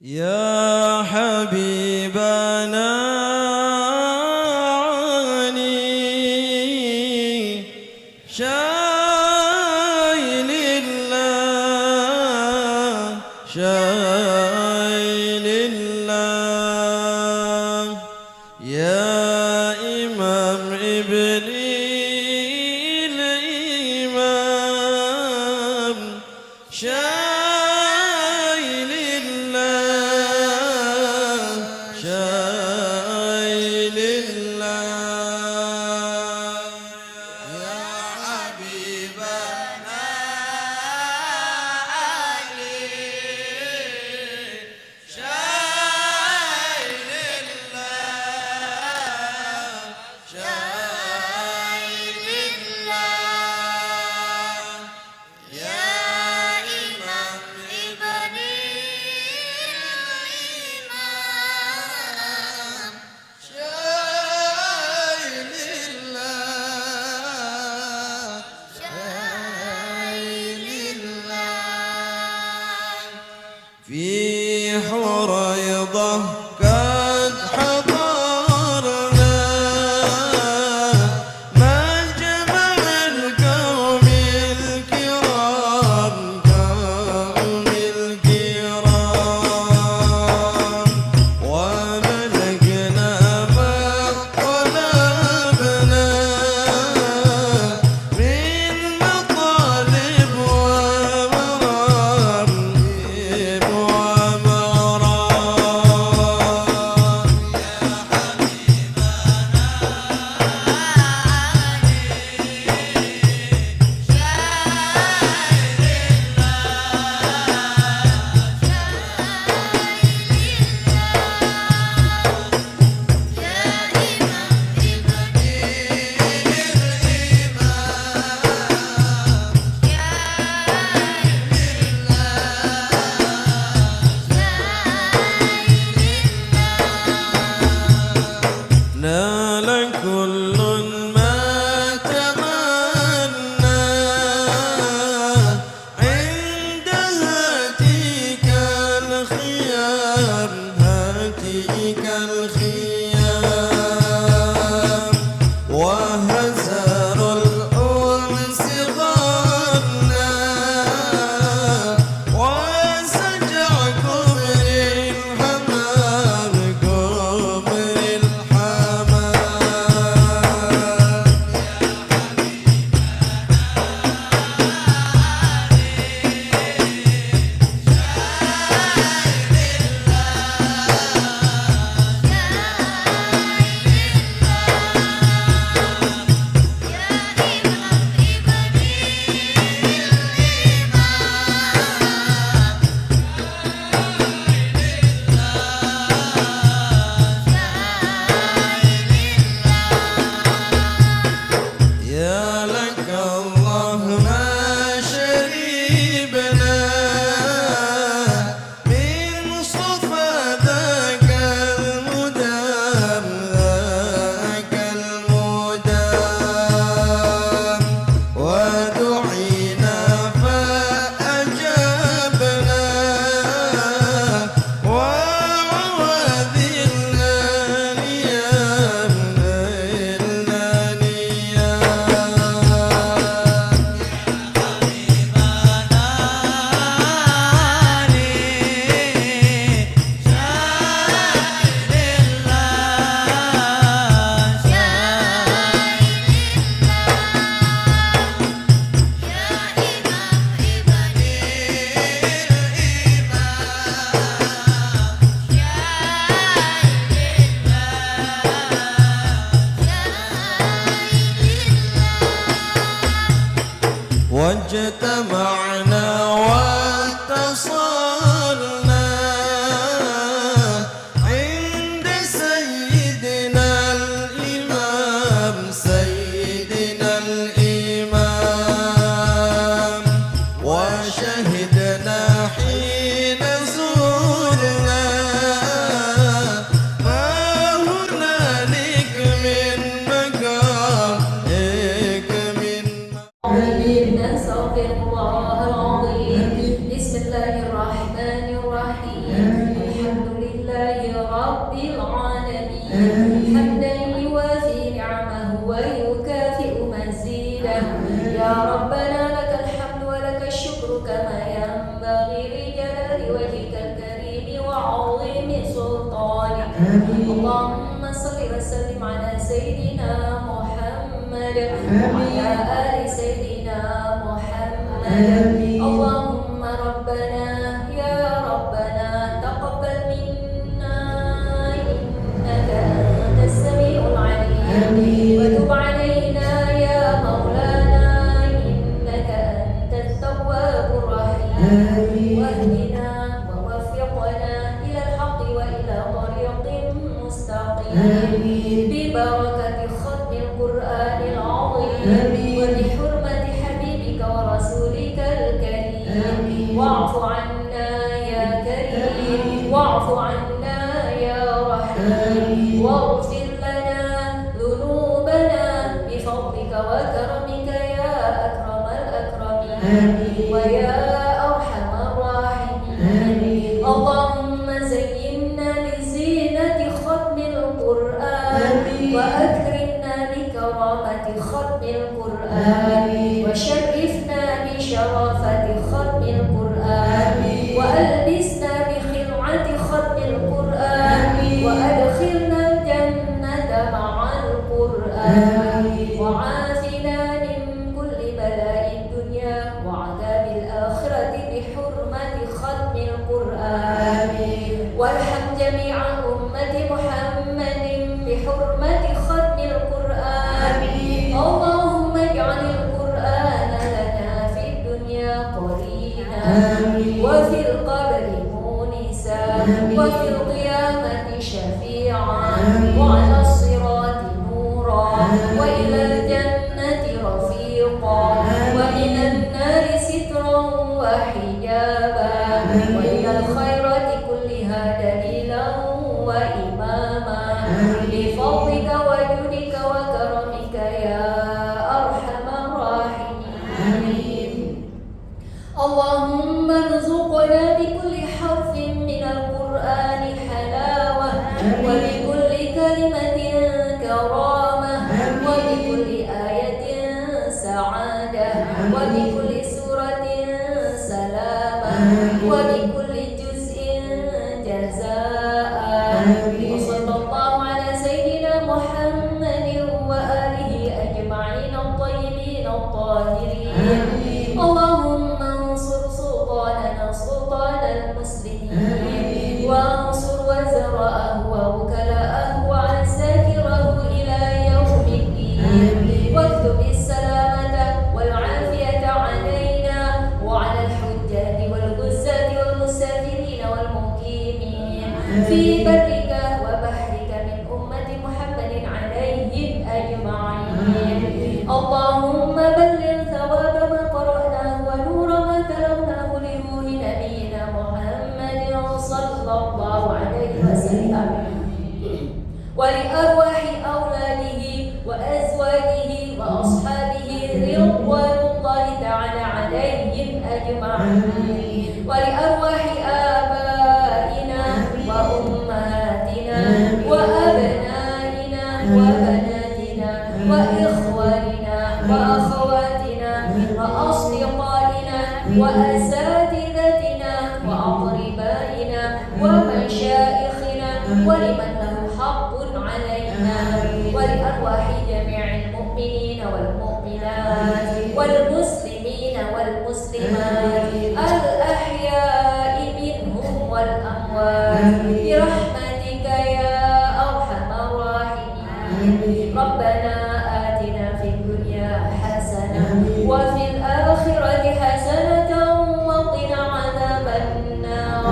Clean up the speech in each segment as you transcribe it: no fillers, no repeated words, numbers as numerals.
يا حبيبنا علي شايل الله شايل الله يا إمام ابني الإمام شايل الله شايل الله يا حبيبنا علي شايل الله شايل الله يا إمام ابني الإمام شايل الله شايل الله في حريضة قد حضرنا مجمع القوم الكرام قوم الكرام وملكنا ما طلبنا من مطالب ومرام نال كل ما تمنى عند هاتيك الخيام هاتيك الخيام وهزار الأنس غنى وسجع كبر الحمام كبر يا لك الله ما شربنا من صفا ذاك المدام ذاك المدام ودعينا فأجبنا وعوذلنا نيام نيلنا واجتمعنا واتصلنا عند سيدنا الإمام سيدنا الإمام وشهدنا حين زرنا ما هنالك من مقام نستغفر الله العظيم. بسم الله الرحمن الرحيم. حمدا يوافي نعمه ويكافئ مزيده. يا ربنا لك الحمد ولك الشكر كما ينبغي لجلال وجهك الكريم وعظيم سلطانك. اللهم صل وسلم على سيدنا محمد وعلى آل سيدنا محمد. اللهم ربنا يا ربنا تقبل منا إنك أنت السميع العليم وتب علينا يا مولانا إنك أنت التواب الرحيم واهدنا ووفقنا إلى الحق وإلى طريق مستقيم ببركة ختم القرآن العظيم وبحرمة حبيبك ورسولك الكريم. واعف عنا يا كريم واعف عنا يا رحيم واغفر لنا ذنوبنا بفضلك وكرمك يا أكرم الأكرمين ويا أرحم الراحمين. اللهم زينا بزينة ختم القرآن وأكرمنا بكرامة ختم القرآن وشرفنا بشرافة ختم القرآن وألبسنا بخلعة ختم القرآن وأدخلنا الجنة مع القرآن وعافنا من كل بلاء الدنيا وعذاب الآخرة بحرمة ختم القرآن. وارحم جميع أمة محمد بحرمة ختم القرآن. اللهم اجعل القرآن لنا في الدنيا قرينا وفي القبر مونسا وفي القيامة شفيعا وعلى الصراط نورا وإلى الجنة رفيقا ومن النار سترا وحجابا وإلى الخيرات كلها دليلا وإماما بفضلك وجودك وكرمك يا أرحم الراحمين. اللهم ارزقنا بكل حرف من القرآن حلاوة وبكل كلمة كرامة وبكل آية سعادة وبكل سورة سلامة وبكل جزء جزاء. وصلى الله على سيدنا محمد وآله أجمعين الطيبين الطاهرين. اللهم انصر سلطاننا سلطان المسلمين وانصر وزراءه ووكلاءه وعساكره إلى يوم الدين واكتب السلامة والعافية علينا وعلى الحجاج والغزاة والمسافرين والمقيمين في برك وبحرك من أمة محمد عليهم أجمعين. اللهم بلغ ثواب ما قرأناه ونور ما تلوناه لروح نبينا محمد صلى الله عليه وسلم ولأرواح أولاده وأزواجه وأصحابه رضوان الله تعالى عليهم أجمعين ولأرواح آبائنا وأمهاتنا وأبنائنا وبناتنا وإخواننا وأخواتنا وأصدقائنا وأساتذتنا وأقربائنا ومشايخنا ولمن له حق علينا ولأرواح جميع المؤمنين والمؤمنات والمسلمين والمسلمات الأحياء منهم والأموات برحمتك يا أرحم الراحمين. ربنا آتنا في الدنيا حسنة وفي الآخرة حسنة وقنا عذاب النار.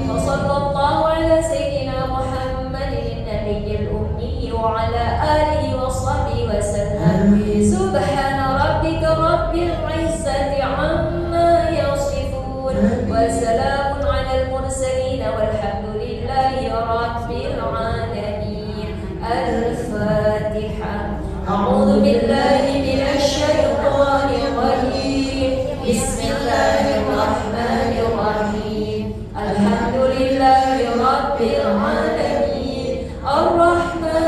وصلى الله على سيدنا محمد النبي الأمي وعلى آله وصحبه وسلم. سبحان ربك رب العزة عما يصفون وسلام على المرسلين والحمد لله رب العالمين. الفاتحة. أعوذ بالله من الشيطان الرجيم. بسم الله الرحمن الرحيم. الحمد لله رب العالمين الرحمن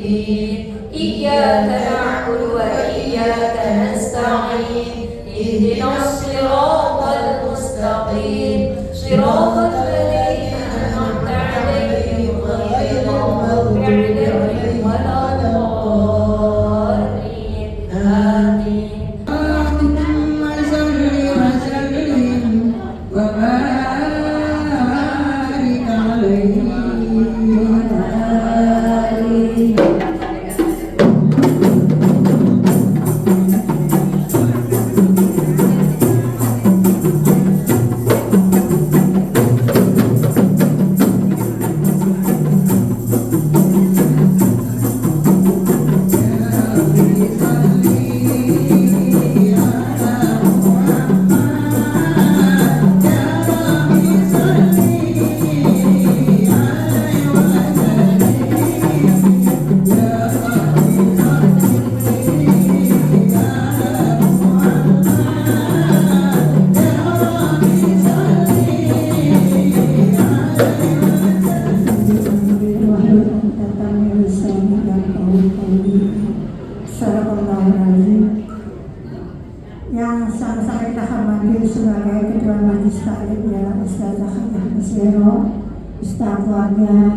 الدين إياك نعبد وإياك نستعين اهدنا الصراط المستقيم صراط الذين أنعمت عليهم غير المغضوب عليهم ولا الضالين آمين. اللهم صل وسلم وبارك عليه وعلى آله. Yang sama-sama kita hormati sebagai Ketua Majelis Taklim adalah Ustazah Hajah Muswiro, Ustaz Warga,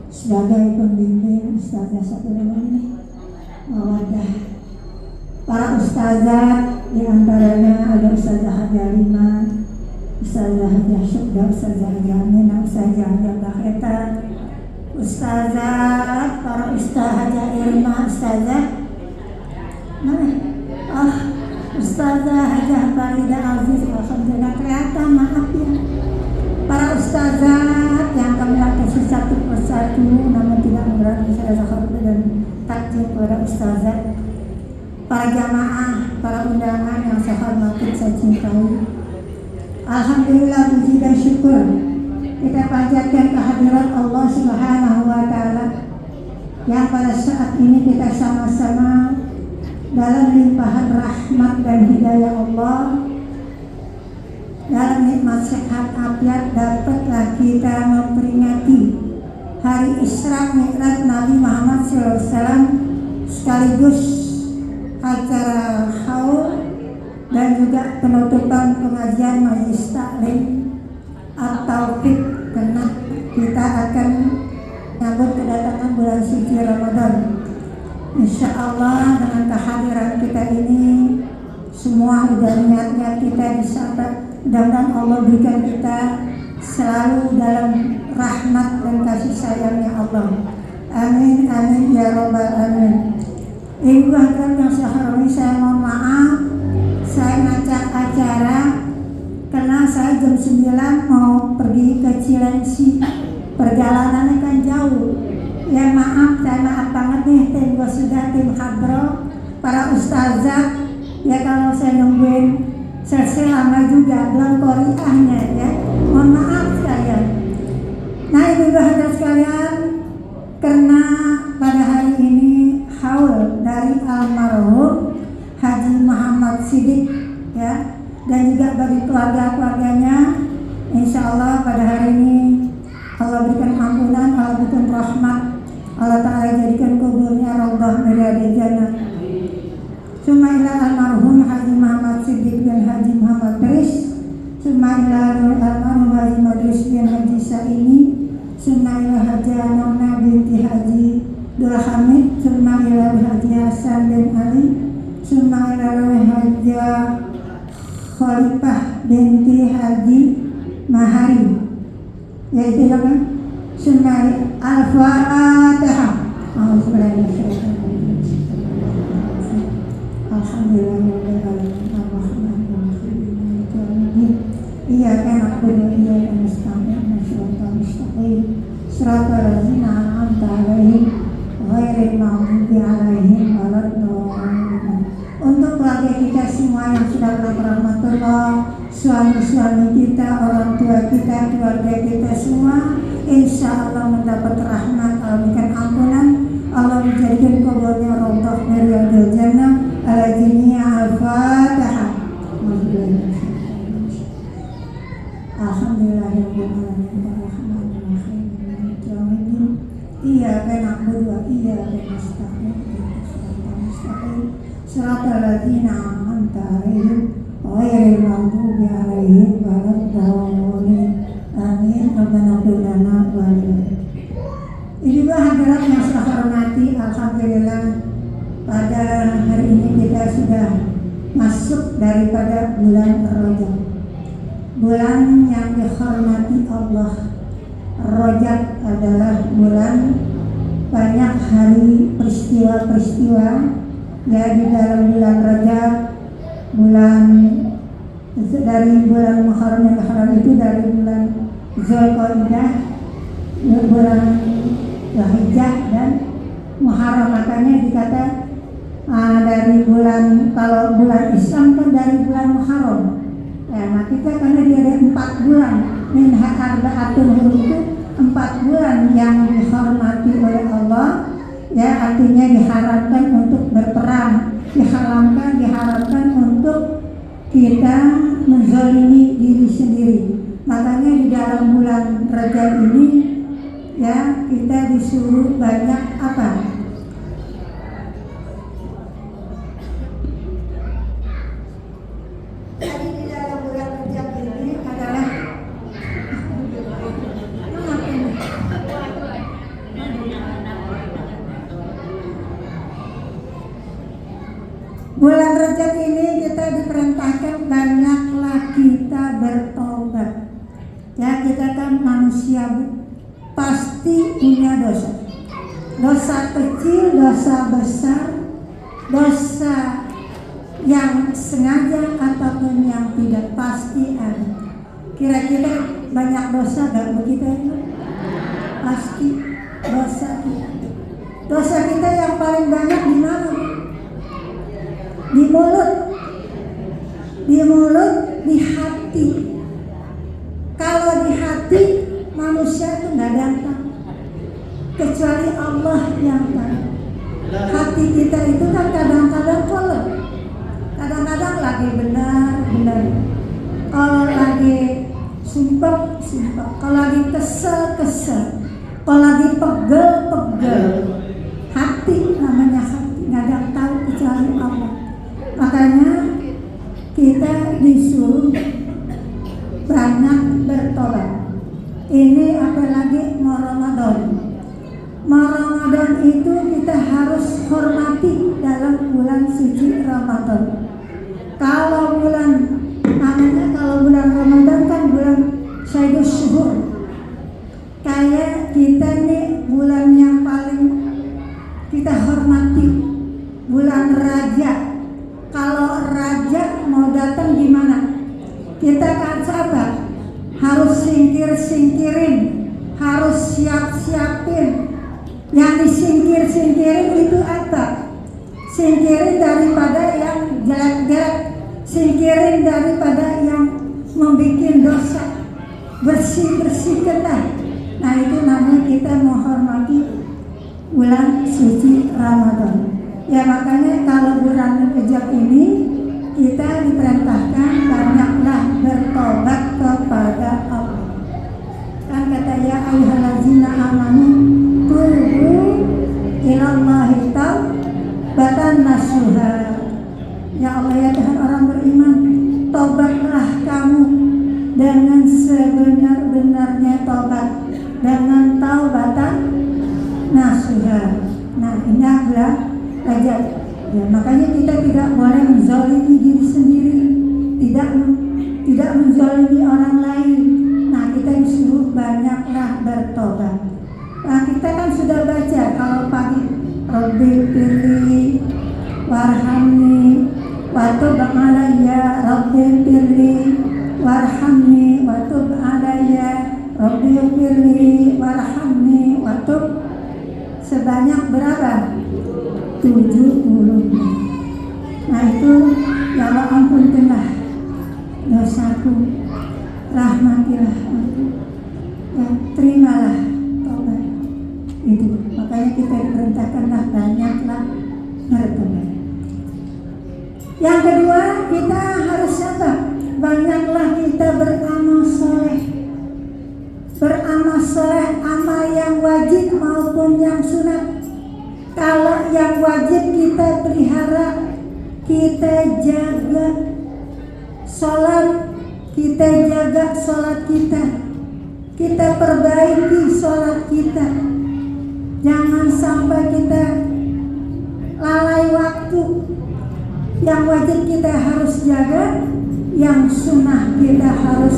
sebagai pembimbing Ustazah satu ini Mawadah. Para ustazah diantaranya ada Ustazah Hajah Lima, Ustazah Hajah Syukda, Ustazah Hajah Aminah, Ustazah Hajah Baheta, Ustazah, para Ustazah Hajah Irma, Ustazah mana? Ustazah Hajah Farida Aziz, alhamdulillah kelihatan, maaf ya. Para ustazah yang kami latih satu persatu, namun tidak mengurangi saya hormat dan takdim kepada ustazah. Para jamaah, para undangan yang saya hormati, saya cintai. Alhamdulillah, puji dan syukur kita panjatkan kehadirat Allah Subhanahu wa Ta'ala yang pada saat ini kita sama-sama dalam limpahan rahmat dan hidayah Allah, dalam nikmat sehat afiat dapatlah kita memperingati hari Isra Mi'raj Nabi Muhammad SAW, sekaligus acara haul dan juga penutupan pengajian Majelis Taklim At-Taufiq, karena kita akan menyambut kedatangan bulan suci Ramadan. Insya Allah dengan kehadiran kita ini semua udah niatnya kita disapa, mudah-mudahan Allah berikan kita selalu dalam rahmat dan kasih sayangnya Allah. Amin amin ya robbal alamin. Ibu hadirin yang saya hormati, saya mohon maaf saya ngacak acara karena saya jam 9 mau pergi ke Cilengsi, perjalanannya kan jauh. Ya maaf, saya maaf banget nih, tim gue sudah tim hadroh, para ustazah. Ya kalau saya nungguin selesai lama juga, belum koriahnya ya. Mohon maaf saya. Nah ibu hadirin sekalian, karena pada hari ini haul dari almarhum Haji Muhammad Siddiq ya, dan juga bagi keluarga-keluarganya, insya Allah pada hari ini Allah berikan ampunan, Allah berikan rahmat, Allah Ta'ala jadikan kuburnya Raudhah dari Jannah. Summa ila almarhum Haji Muhammad Siddiq dan Haji Muhammad Tris, summa ila almarhum Haji Madris bin Haji Saini, summa ila Haji Nona binti Haji Dul Hamid, summa ila Haji Hasan bin Ali, summa ila Haji Khalifah binti Haji Mahari. Yaitu apa? Summa al-Fatihah. Alhamdulillahirrahmanirrahim. Ar-Rahmanirrahim. Iyyaka na'budu wa iyyaka nasta'in. Shiratal mustaqim. Shiratal ladzina an'amta 'alaihim ghairil maghdubi 'alaihim waladdallin. Untuk keluarga kita semua yang sudah berrahmatullah, suami-suami kita, orang tua kita, keluarga kita semua, insya Allah mendapat rahmat, Allah berikan ampunan, Allah menjadikan kuburnya Raudhah dari Riyadhil Jannah. Al-Jami'ah Al-Fatihah. Alhamdulillahirrahmanirrahim. Iyyaka na'budu wa iyyaka nasta'in shiratal ladzina an'amta 'alaihim ghairil maghdubi 'alaihim waladdallin. Amin. Rabbana ighfir lana wa Inilah hadirat yang saya hormati, alhamdulillah pada hari ini kita sudah masuk daripada bulan Rajab, bulan yang dihormati Allah. Rajab adalah bulan banyak hari peristiwa-peristiwa. Ya, di dalam bulan Rajab, dari bulan Muharram yang haram itu dari bulan Zulqa'dah, bulan Dzulhijjah dan Muharram. Makanya dikata dari bulan, kalau bulan Islam kan dari bulan Muharram. Nah kita karena dia ada 4 bulan, minha arba'atun hurum, itu 4 bulan yang dihormati oleh Allah. Ya, artinya diharapkan untuk berperang, diharapkan untuk kita menzalimi diri sendiri. Makanya di dalam bulan Rajab ini ya kita disuruh banyak apa? Tadi di dalam bulan Rajab ini adalah bulan Rajab ini kita diperintahkan banyaklah kita bertobat. Ya, kita kan manusia pasti punya dosa. Dosa kecil, dosa besar, dosa yang sengaja ataupun yang tidak, pasti ada. Kira-kira banyak dosa gak begitu? Pasti dosa kita. Dosa kita yang paling banyak di mana? Di mulut, di hati. Kalau di hati manusia itu nggak datang, kecuali Allah yang tahu. Hati kita itu kan kadang-kadang kolot, kadang-kadang lagi benar. Kalau lagi sumpah, kalau lagi kesel, kalau lagi pegel. Hati namanya hati, nggak ada yang tahu kecuali Allah. Makanya kita disuruh banyak bertobat. Ini apalagi mau Ramadan. Mau Ramadan itu kita harus hormati dalam bulan suci Ramadan. Kalau bulan Ramadan kan bulan Sayyidus Syuhur. Kayak kita nih bulan yang paling kita hormati, bulan Raja. Kalau Raja mau datang gimana? Kita kan sabar, harus singkirin, harus siapin. Yang disingkirin itu apa? Singkirin daripada yang jelek-jelek, singkirin daripada yang membuat dosa, bersihkanlah. Nah itu namanya kita menghormati bulan suci Ramadan. Ya makanya kalau bulan Rajab ini kita diperintahkan banyaklah bertobat kepada Allah. Kan kata ya ayyuhallazina amanu tubu ilallahi taubatan nasuha. Ya Allah, ya Tuhan orang beriman, tobatlah kamu dengan sebenar-benarnya tobat, dengan taubatan nasuha. Nah ini adalah Rajab. Ya, makanya kita tidak boleh menzalimi diri sendiri, tidak menzalimi orang lain. Nah kita disuruh banyaklah bertobat. Nah kita kan sudah baca kalau pagi, Rabbi firli warhamni wa tub alayya, Rabbi firli warhamni wa tub alayya, Rabbi firli warhamni wa tub. Sebanyak berapa? 70. Nah itu ya Allah, ampunkanlah dosaku, rahmatilah aku, ya terimalah tobat. Itu makanya kita diperintahkanlah banyaklah bertobat. Yang kedua, kita harus apa? Banyaklah kita beramal soleh. Beramal soleh, amal yang wajib maupun wajib kita pelihara, kita jaga. Sholat, kita jaga sholat kita. Kita perbaiki sholat kita. Jangan sampai kita lalai waktu. Yang wajib kita harus jaga, yang sunnah kita harus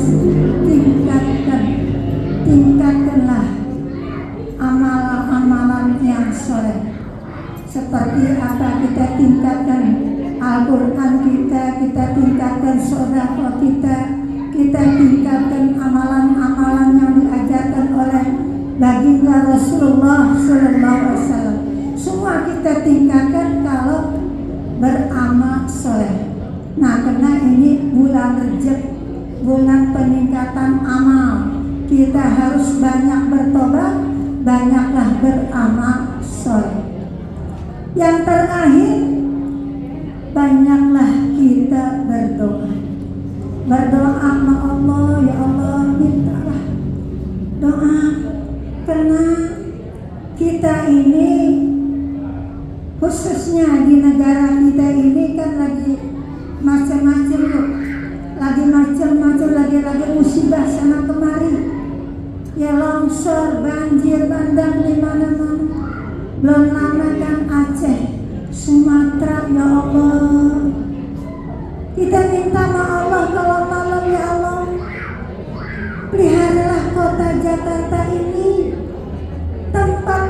tingkatkan. Tingkatkanlah amalan-amalan yang soleh. Seperti apa kita tingkatkan Al-Quran kita tingkatkan sedekah kita tingkatkan amalan-amalan yang diajarkan oleh baginda Rasulullah SAW. Semua kita tingkatkan kalau beramal soleh. Nah, karena ini bulan Rejab, bulan peningkatan amal, kita harus banyak bertobat, banyaklah beramal soleh. Yang terakhir, banyaklah kita berdoa. Berdoa sama Allah, ya Allah, mintalah doa. Karena kita ini, khususnya di negara kita ini kan lagi macam-macam loh. Lagi macam-macam, lagi musibah sana kemari. Ya longsor, banjir, bandang di mana-mana. Belum lama kan Aceh, Sumatera, ya Allah. Kita minta sama Allah kalau malam, ya Allah, peliharalah kota Jakarta ini, tempat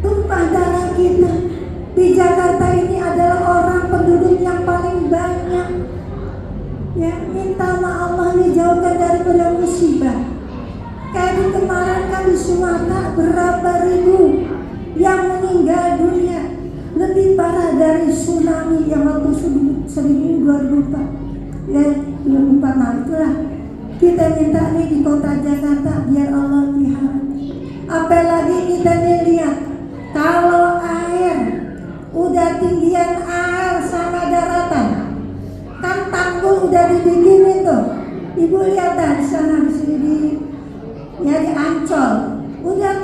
tumpah darah kita. Di Jakarta ini adalah orang penduduk yang paling banyak. Ya, minta sama Allah nih, jauhkan daripada musibah. Kayak di kemarin kan di Sumatera berapa ribu yang meninggal dunia, lebih parah dari tsunami yang waktu 2004 ya 2004. Nah itulah kita minta nih di kota Jakarta biar Allah pelihara. Apalagi kita nih lihat kalau air udah tinggian air sama daratan, kan tanggul udah dibikinin tuh. Ibu lihat di sana di sini di Ancol udah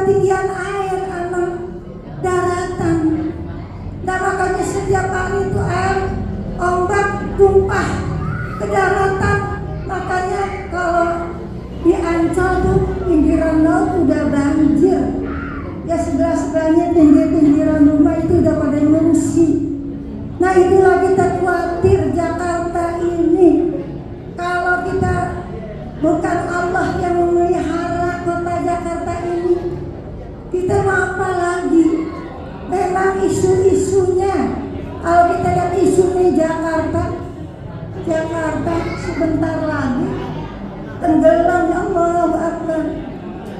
tinggian air sama daratan. Nah makanya setiap hari itu air ombak tumpah ke daratan. Makanya kalau di Ancol tuh pinggiran laut udah banjir. Ya sebelah-sebelahnya pinggiran rumah itu udah pada mengungsi. Nah itulah kita khawatir Jakarta ini. Kalau kita bukan Allah yang memelihara kota Jakarta ini, kita mau apa lagi? Memang isu-isunya, kalau kita lihat isu nih Jakarta sebentar lagi tenggelam, ya Allahu Akbar.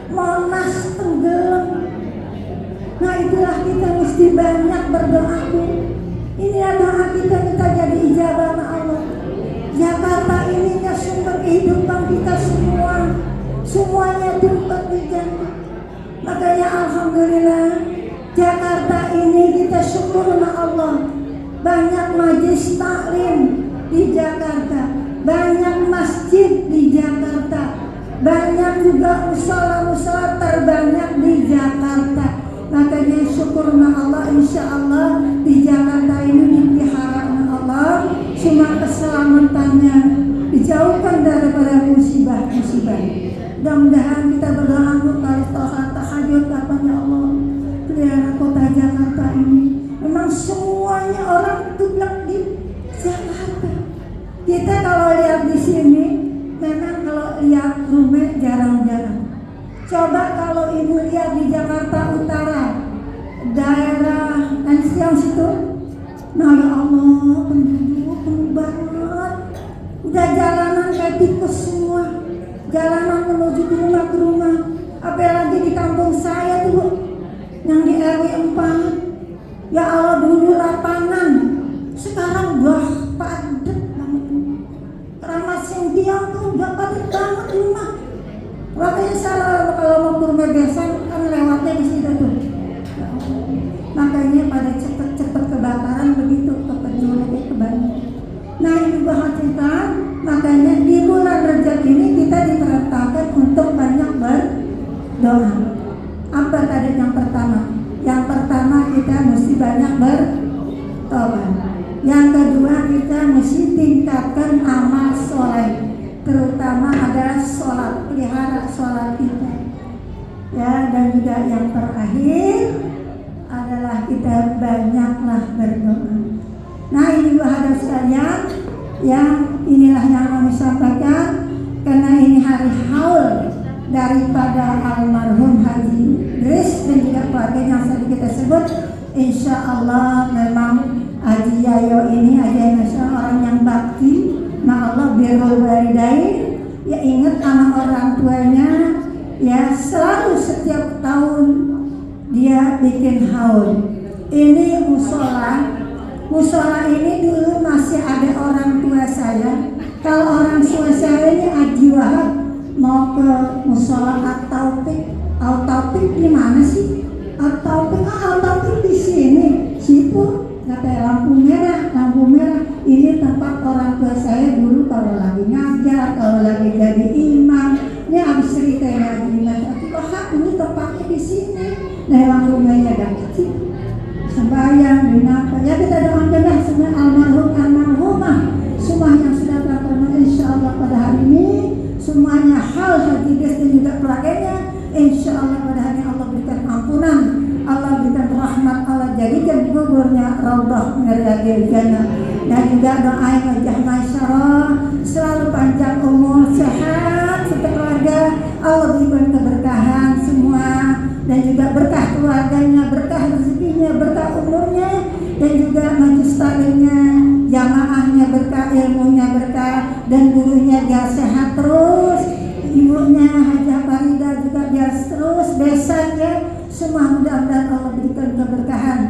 Monas tenggelam. Nah itulah kita mesti banyak berdoa. Inilah doa kita jadi ijabah sama Allah. Jakarta ini sumber kehidupan kita semua, semuanya tempat di jannah. Makanya alhamdulillah Jakarta ini kita syukur sama Allah. Banyak majelis taklim di Jakarta, banyak masjid di Jakarta, banyak juga musala-musala terbanyak di Jakarta. Makanya syukur sama Allah, insya Allah di Jakarta ini dipelihara sama Allah, semua keselamatannya dijauhkan daripada musibah-musibah. Mudah-mudahan kita berdoa kalau sholat tahajud kapan, ya Allah, pelihara kota Jakarta ini. Memang semuanya orang tublak di Jakarta. Kita kalau lihat di sini, memang kalau lihat rumah jarang-jarang. Coba kalau ibu lihat di Jakarta Utara, daerah yang situ, nah ya Allah, penduduk penuh banget. Udah jalanan kayak tikus semua, jalanan menuju ke rumah. Apalagi di kampung saya tuh, yang di RW 4, ya Allah, dulu lapangan, sekarang wah padat banget. Keramat Sintiong tuh udah padat banget rumah. Makanya saya kalau mau ke rumah besan kan lewatnya di situ tuh. Makanya pada cepet-cepet kebakaran begitu, kepedulian kebanyakan. Nah ini perhatikan, makanya di bulan Rejab ini kita diperintahkan untuk banyak berdoa. Apa tadi yang pertama? Yang pertama kita mesti tingkatkan amal soleh, terutama adalah sholat, pelihara sholat kita. Ya, dan juga yang terakhir adalah kita banyaklah berdoa. Nah, ini bahagia sekalian, yang inilah yang kami sampaikan karena ini hari haul daripada almarhum Haji Idris dan juga keluarga yang tadi kita sebut. Insya Allah memang Haji Yayo ini Masya orang yang bakti, nah Allah birrul walidain, ya ingat anak orang tuanya, ya selalu setiap tahun dia bikin haul. Ini musola ini dulu masih ada orang tua saya. Kalau orang tua saya ini Haji Wahab mau ke musola At-Taufik di mana sih? At-Taufik di sini, situ kata lampu merah. Ini tempat orang tua saya dulu kalau lagi ngajar, kalau lagi jadi imam. Ini habis cerita ya Wahab ini tempatnya di sini. Nah lampu merahnya agak kecil. Sembahyang, binapa. Ya kita doakan semua almarhumah, semua yang sudah terlalu insya Allah pada hari ini, semuanya hal Haji Idris dan juga keluarganya, insya Allah pada hari ini Allah berikan ampunan, Allah berikan rahmat, Allah jadikan kuburnya raudhah min riyadil jannah. Dan juga doain wajah masyarakat selalu panjang umur, sehat serta keluarga, Allah berikan keberkahan semua, dan juga berkah keluarganya, berkah rezekinya, berkah umurnya, dan juga majelis taklimnya, jamaahnya berkah, ilmunya berkah, dan gurunya biar sehat terus, ibunya Hajah Farida juga biar terus besannya, semua mudah-mudahan Allah berikan keberkahan,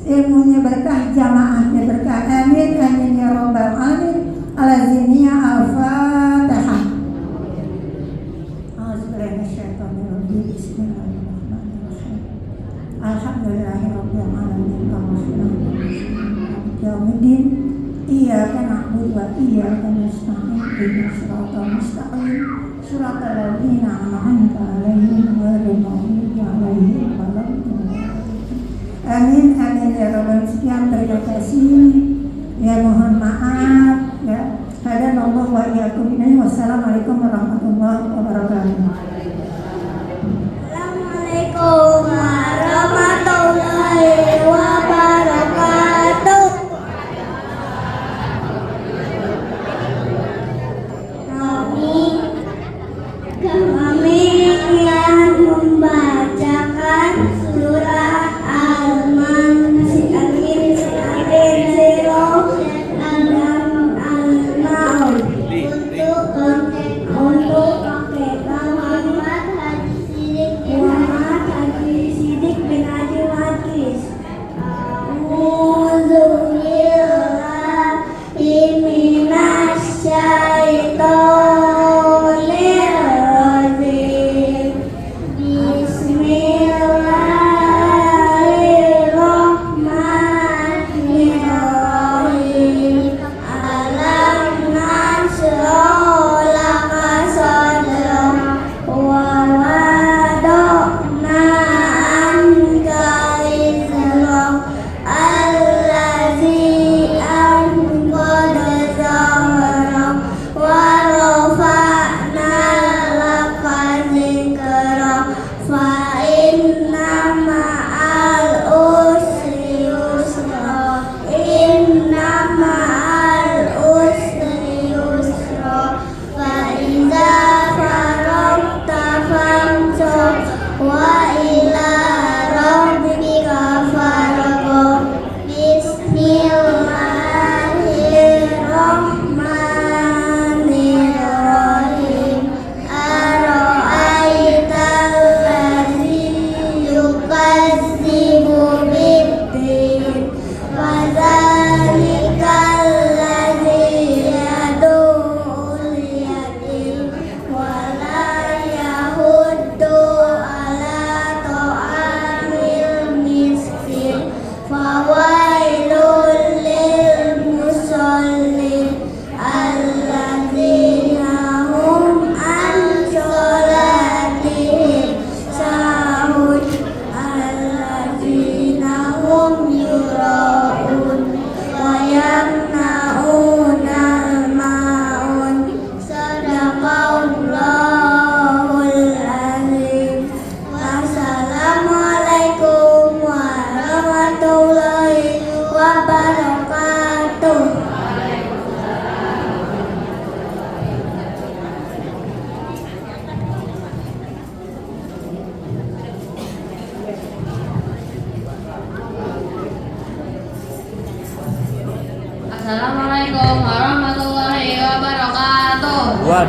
ilmunya berkah, jamaahnya berkah, amin amin ya rabbal alamin. Al-Aziniya Al-Fatihah. Bismillahirrahmanirrahim. Alhamdulillahirabbil alamin. Yaumiddin. Iyyaka na'budu wa iyyaka nasta'in. Ihdinas siratal mustaqim. Siratal ladzina an'amta 'alaihim ghairil maghdubi 'alaihim waladdallin. Amin amin ya rabbal. Sekian, terima kasih. Ya mohon maaf ya. Hadanallahu wa iyyakum. Wassalamualaikum warahmatullahi wabarakatuh. Assalamualaikum warahmatullahi wabarakatuh. Kami yang membacakan surah Al-Ma'idah untuk pakai tangan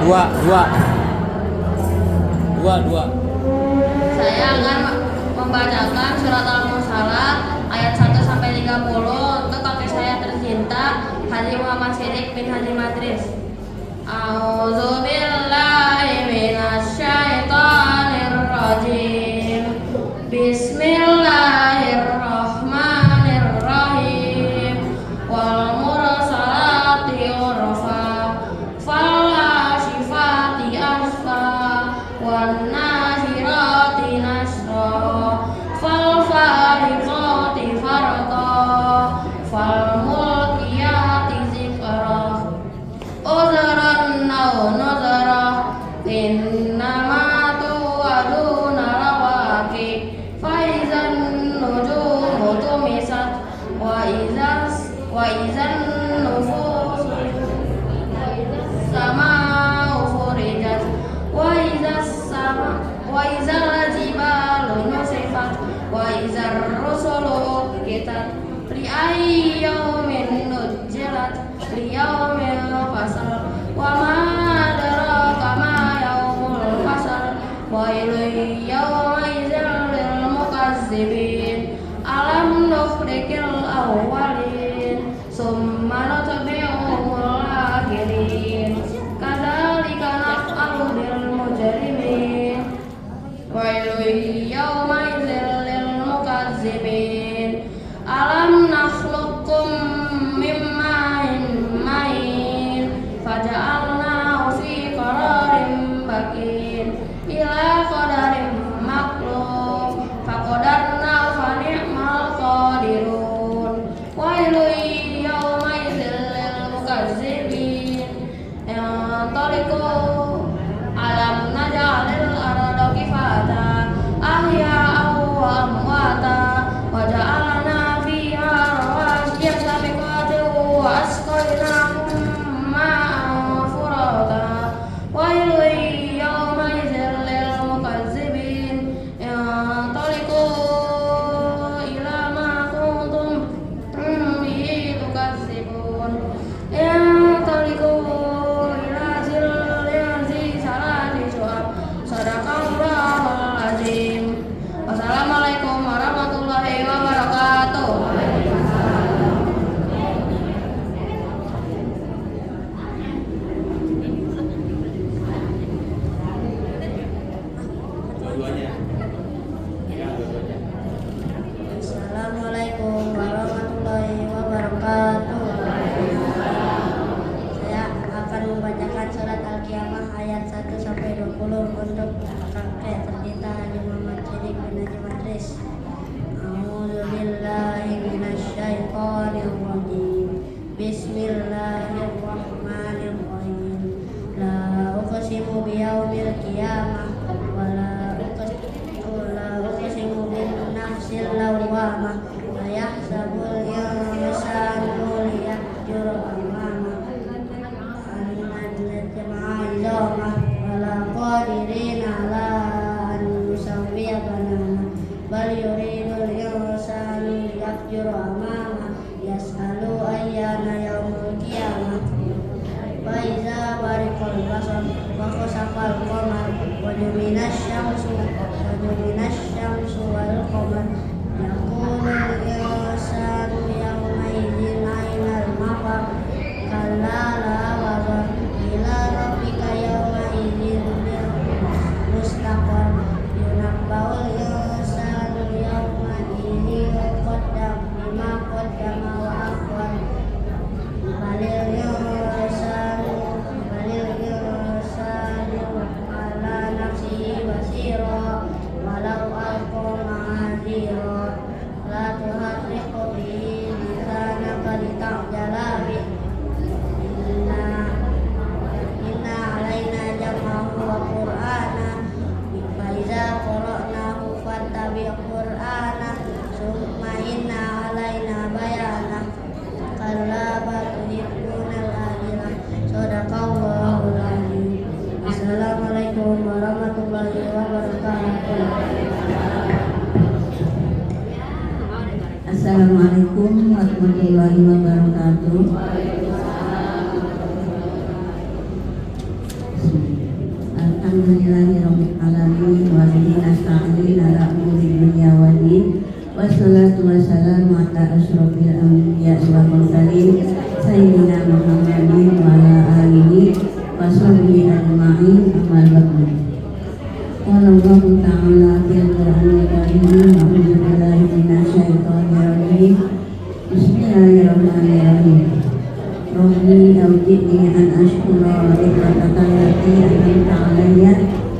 Dua. Saya akan membacakan surat Al-Mursalat ayat 1 sampai 30 untuk kakek saya tercinta Haji Muhammad Siddiq bin Haji Madris. A'udzubillahi minasyaitonir rajim. Bismillahirrahmanirrahim. Wal mursalati urfa, fal ashifati asfa, wan nashirati nashra, fal fariqati farqa, fal mulkiyati zikra. Uzran aw nuzra, innama tu'aduna lawaqi, faizan nujumu tumisat, wa izan nufus sama'u furijat, wa izal jibalu nusifat, wa izar rusulu uqitat, li ayyi yawmin nujjilat, li yawmil fasl, wa ma adraka ma yawmul fasl, wailun yawma idzin lil mukazzibin. Alam nukhriqil awwalin, summa nutbi'uhumul akhirin, kadzalika naf'alu bil mujrimin. Wailun yawma idzin lil mukazzibin. Alam nakhluqkum min ma'in mahin, faja'alnahu fi qararin makin, ila qadarin maklum, faqadarna fa ni'mal qadirun. Wailun yawma idzin lil mukazzibin. Yantaliqu alam naj'alil arda kifata, ahya'an wa amwata, wa ja'alna fiha rawasiya sabiqatin wa asqaynakum ma'an furata. Wailun yawma idzin lil mukazzibin. Yantaliqu ila ma kuntum bihi tukazzibun. Yantaliqu ila zillin salati syu'ab. Sadaqallahul azim. Wassalamualaikum warahmatullahi wabarakatuh. Assalamualaikum warahmatullahi wabarakatuh. Saya akan membacakan surat Al-Qiyamah ayat 1 sampai 20 untuk kakek tercinta Haji Muhammad Siddiq bin Haji Madris. A'udzubillahi minasyaitonir rajim. Bismillahirrahmanirrahim. La uqsimu biyaumil qiyamah wa la uqsimu bin nafsil lawwamah. La yahsabul insanu liyahjura amamah. Wala qadirina ala an nusawwiya banana, bal yuridul insanu liyafjura amama, yas'alu ayyana yaumul qiyamah. Fa iza bariqal basar wa khasafal qamar wa juminas syamsu wal qamar, yaqulul insanu yawma idzin ainal mafar, kalla la wazar, ila rabbika yawma idzin mustaqar, yunabbaul insanu yawma idzin bima qaddama wa akhar, balil insanu ala nafsihi basira, walau alqa ma'adira, la tuharriqu bihi lisanaka lita'jala bih. Inna alaina jam'ahu wa qur'ana, fa iza qara'nahu fattabi' qur'ana, summa inna alaina bayana, kalla bal tuhibbunal akhirah. Shadaqallahul azim. Assalamualaikum warahmatullahi wabarakatuh. Assalamualaikum warahmatullahi wabarakatuh. Alhamdulillahirabbil alamin wa bihi nasta'in ala umuri dunya waddin. Wassalatu wassalamu ala asyrofil anbiya wal mursalin sayyidina Muhammadin wa ala alihi wa sahbihi ajma'in. Amma ba'du. Qala Allah ta'ala fil Qur'anil Karim, a'udzu billahi minasyaitonir rajim. Bismillahirrahmanirrahim. Rabbi awjidni an ashkura nikmataka allati an'amta 'alayya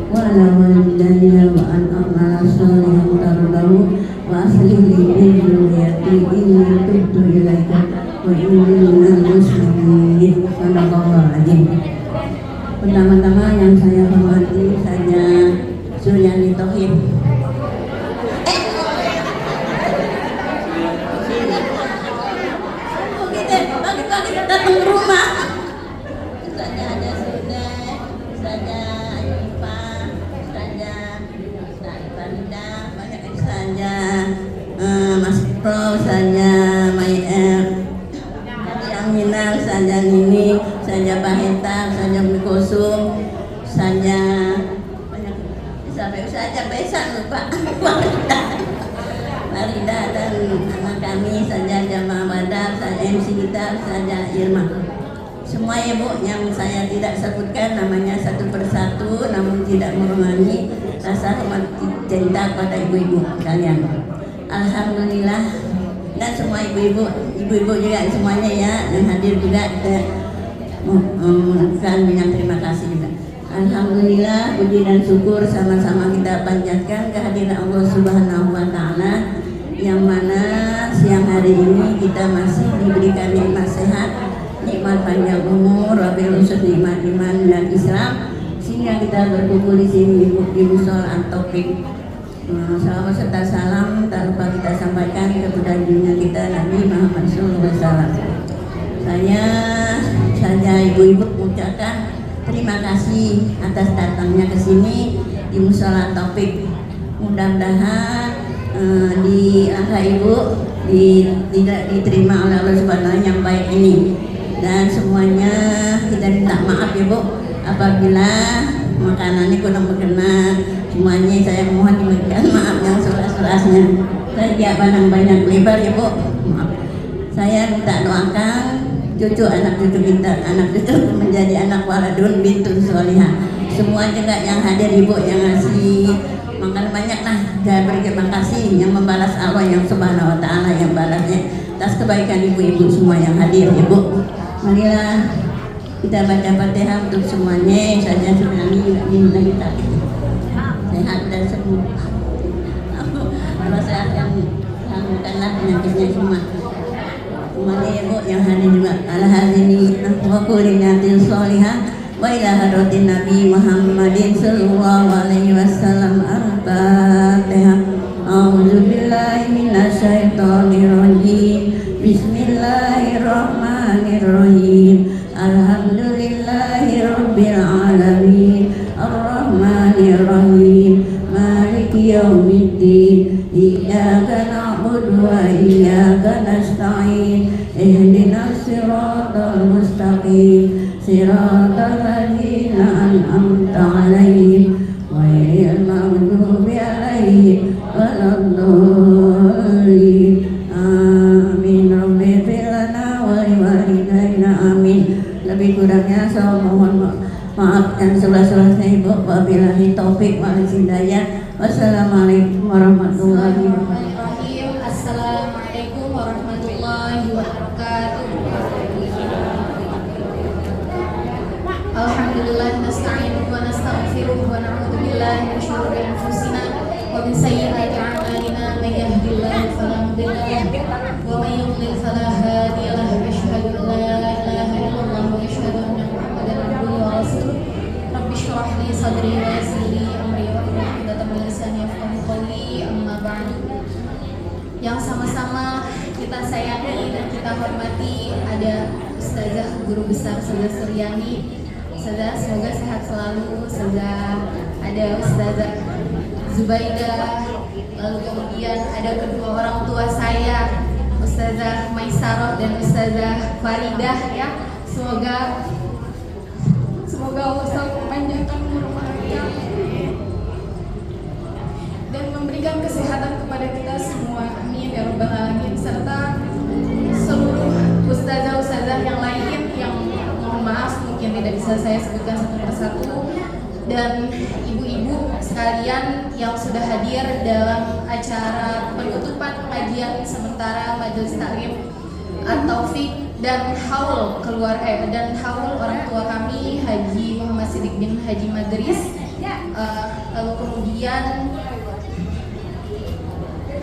wa 'ala walidayya wa an a'mala shalihan tardahu wa aslih li fi dhurriyyati inni tubtu ilaika wa inni minal muslimin. Sadaqallahul azim. Pertama-tama yang saya hormati saja Suryani Tohib. Datang ke rumah saja ada sudah saja Ipa saja Farida banyak saja Mas Pro saja yang minal saja Nini saja Baheta saja Mikosum saja banyak sampai saja besan lupa Farida dan anak kami saja Jamaah Badar, saja MC kita saja Irma. Semua ibu yang saya tidak sebutkan namanya satu persatu, namun tidak mengurangi rasa hormat cinta pada ibu-ibu kalian. Alhamdulillah, dan semua ibu-ibu juga semuanya ya yang hadir juga mengucapkan banyak terima kasih juga. Alhamdulillah, puji dan syukur sama-sama kita panjatkan kehadiran Allah Subhanahu wa Ta'ala, yang mana siang hari ini kita masih diberikan nikmat sehat, nikmat panjang umur, wabil khusus nikmat iman dan Islam, sehingga kita berkumpul di sini di Mushola At-Taufik. Salam serta salam tak lupa kita sampaikan kepada junjungan kita Nabi Muhammad SAW. Saya saja ibu-ibu mengucapkan terima kasih atas datangnya ke sini di Mushola At-Taufik. Mudah-mudahan di angka ibu tidak diterima oleh Allah Subhanahu yang baik ini, dan semuanya kita minta maaf ya Bu apabila makanannya kurang berkenan. Semuanya saya mohon diberikan maaf yang sekeras-kerasnya. Saya tidak banyak lebar ya Bu, maaf. Saya minta doakan cucu anak cucu kita, anak cucu menjadi anak waladun bintun sholihah. Semua juga yang hadir ibu yang ngasih makan banyak lah, saya berterima kasih yang membalas Allah yang Subhanahu wa Ta'ala yang balasnya atas kebaikan ibu-ibu semua yang hadir ya Bu. Marilah kita baca Fatihah untuk semuanya saja Suryani kita sehat dan sembuh. Kalau sehat yang bukanlah penyakitnya semua. Semuanya ya Bu yang hadir juga. Al-hazini wa kulinatil sholihah wa ila hadratin Nabi Muhammadin sallallahu alaihi wasallam. Al-Fatihah. A'udzu billahi minasyaitonir rajim. Bismillahirrahmanirrahim. Alhamdulillahirabbil alamin. Arrahmanir rahim. Maliki yaumiddin. Iyyaka na'budu wa iyyaka nasta'in. Ihdinas siratal mustaqim. Siratal ladzina an'amta 'alaihim ghairil maghdubi 'alaihim waladdallin. Amin. Rabbi ighfir lana wa liwalidayna. Amin. Lebih kurangnya saya mohon maaf dan sebelah-sebelahnya Ibu. Wabillahi taufik wal hidayah. Wassalamualaikum warahmatullahi wabarakatuh. Assalamualaikum warahmatullahi wabarakatuh. Alhamdulillah nasta'inuhu wa nastaghfiruhu wa na'udzu billahi min syururi anfusina wa min sayyiati a'malina. May yahdihillahu fala mudilla lahu wa may yudlil fala hadiya lahu. Asyhadu an la ilaha illallah wa asyhadu anna Muhammadan abduhu wa rasuluh. Rabbi shrah li sadri wa yassir li amri wa hlul 'uqdatam min lisani yafqahu qawli. Amma ba'du. Yang sama-sama kita sayangi dan kita hormati ada Ustazah Guru Besar Ustazah Suryani. Ustazah semoga sehat selalu. Ustazah ada Ustazah Zubaidah, lalu kemudian ada kedua orang tua saya Ustazah Maisarah dan Ustazah Faridah ya. Semoga Allah selalu memanjangkan umur mereka. bisa saya sebutkan satu persatu, dan ibu-ibu sekalian yang sudah hadir dalam acara penutupan pengajian sementara Majelis Taklim At-Taufik dan haul dan haul orang tua kami Haji Muhammad Siddiq bin Haji Madris, lalu kemudian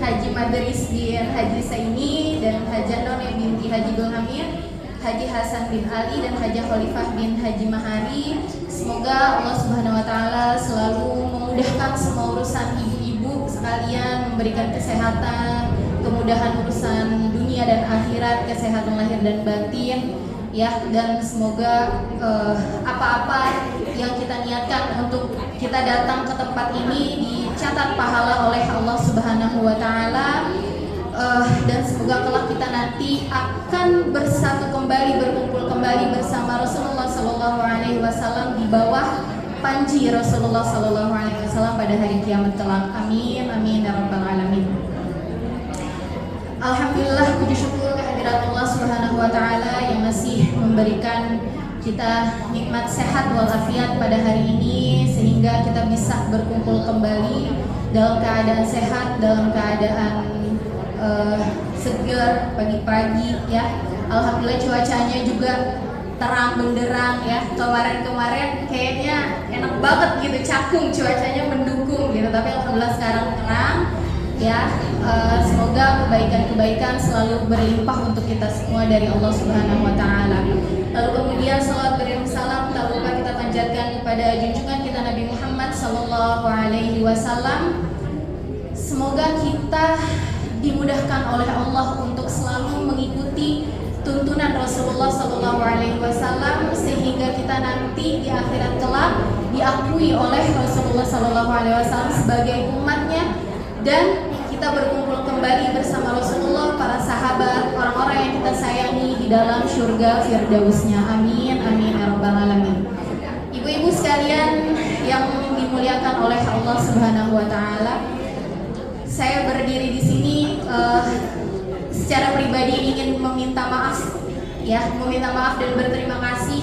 Haji Madris bin Haji Saini dan Haja None binti Haji Dulhamir, Haji Hasan bin Ali dan Haja Khalifah bin Haji Mahari. Semoga Allah Subhanahu wa taala selalu memudahkan semua urusan ibu-ibu sekalian, memberikan kesehatan, kemudahan urusan dunia dan akhirat, kesehatan lahir dan batin ya, dan semoga apa-apa yang kita niatkan untuk kita datang ke tempat ini dicatat pahala oleh Allah Subhanahu wa taala, dan semoga kelak kita nanti akan bersatu kembali, berkumpul kembali bersama Rasulullah Sallallahu Alaihi Wasallam di bawah panji Rasulullah Sallallahu Alaihi Wasallam pada hari kiamat kelak. Amin amin ya rabbal alamin. Alhamdulillah, puji syukur kehadirat Allah Subhanahu wa taala yang masih memberikan kita nikmat sehat walafiat pada hari ini, sehingga kita bisa berkumpul kembali dalam keadaan sehat, dalam keadaan segar pagi-pagi ya. Alhamdulillah cuacanya juga terang benderang ya. Kemarin kayaknya enak banget gitu, cakung, cuacanya mendukung gitu, tapi alhamdulillah sekarang terang ya. Semoga kebaikan-kebaikan selalu berlimpah untuk kita semua dari Allah Subhanahu wa taala. Lalu kemudian salawat beriring salam tak lupa kita panjatkan kepada junjungan kita Nabi Muhammad sallallahu alaihi wasallam. Semoga kita dimudahkan oleh Allah untuk selalu mengikuti tuntunan Rasulullah sallallahu alaihi wasallam, sehingga kita nanti di akhirat kelak diakui oleh Rasulullah sallallahu alaihi wasallam sebagai umatnya, dan kita berkumpul kembali bersama Rasulullah, para sahabat, orang-orang yang kita sayangi di dalam surga firdausnya. Amin amin ya rabbal alamin. Ibu-ibu sekalian yang dimuliakan oleh Allah Subhanahu wa taala, saya berdiri di sini secara pribadi ingin meminta maaf ya, meminta maaf dan berterima kasih,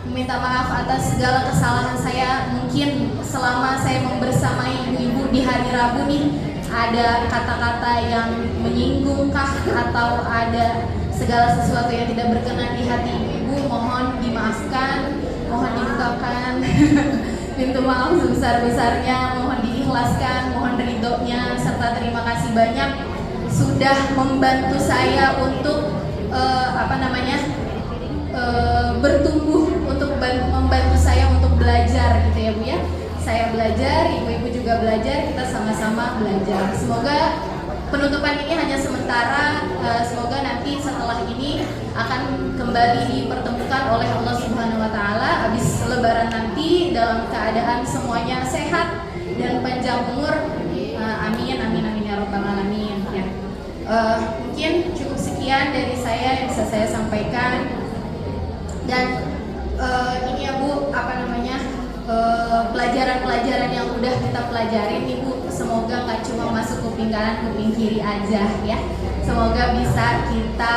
meminta maaf atas segala kesalahan saya. Mungkin selama saya membersamai ibu-ibu di hari Rabu nih, ada kata-kata yang menyinggungkah atau ada segala sesuatu yang tidak berkenan di hati ibu-ibu, mohon dimaafkan, mohon dibukakan pintu maaf sebesar-besarnya, mohon diikhlaskan, mohon ridhonya, serta terima kasih banyak sudah membantu saya untuk bertumbuh, untuk membantu saya untuk belajar gitu ya Bu ya. Saya belajar, ibu-ibu juga belajar, kita sama-sama belajar. Semoga penutupan ini hanya sementara, semoga nanti setelah ini akan kembali dipertemukan oleh Allah Subhanahu wa taala habis lebaran nanti dalam keadaan semuanya sehat dan panjang umur. Amin amin amin ya rabbal alamin ya. Mungkin cukup sekian dari saya yang bisa saya sampaikan, dan ini ya Bu, pelajaran-pelajaran yang udah kita pelajarin nih Bu, semoga nggak cuma masuk kuping kanan kuping kiri aja ya. Semoga bisa kita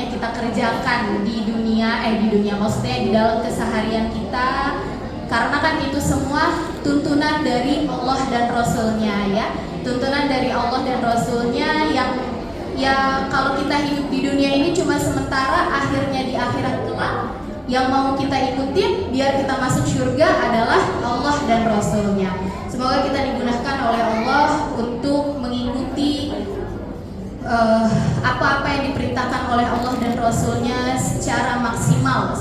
kita kerjakan di dunia maksudnya di dalam keseharian kita, karena kan itu semua tuntunan dari Allah dan Rasulnya ya, tuntunan dari Allah dan Rasulnya yang ya kalau kita hidup di dunia ini cuma sementara, akhirnya di akhirat kelak yang mau kita ikutin biar kita masuk surga adalah Allah dan Rasulnya. Semoga kita dimudahkan oleh Allah untuk mengikuti apa-apa yang diperintahkan oleh Allah dan Rasulnya secara maksimal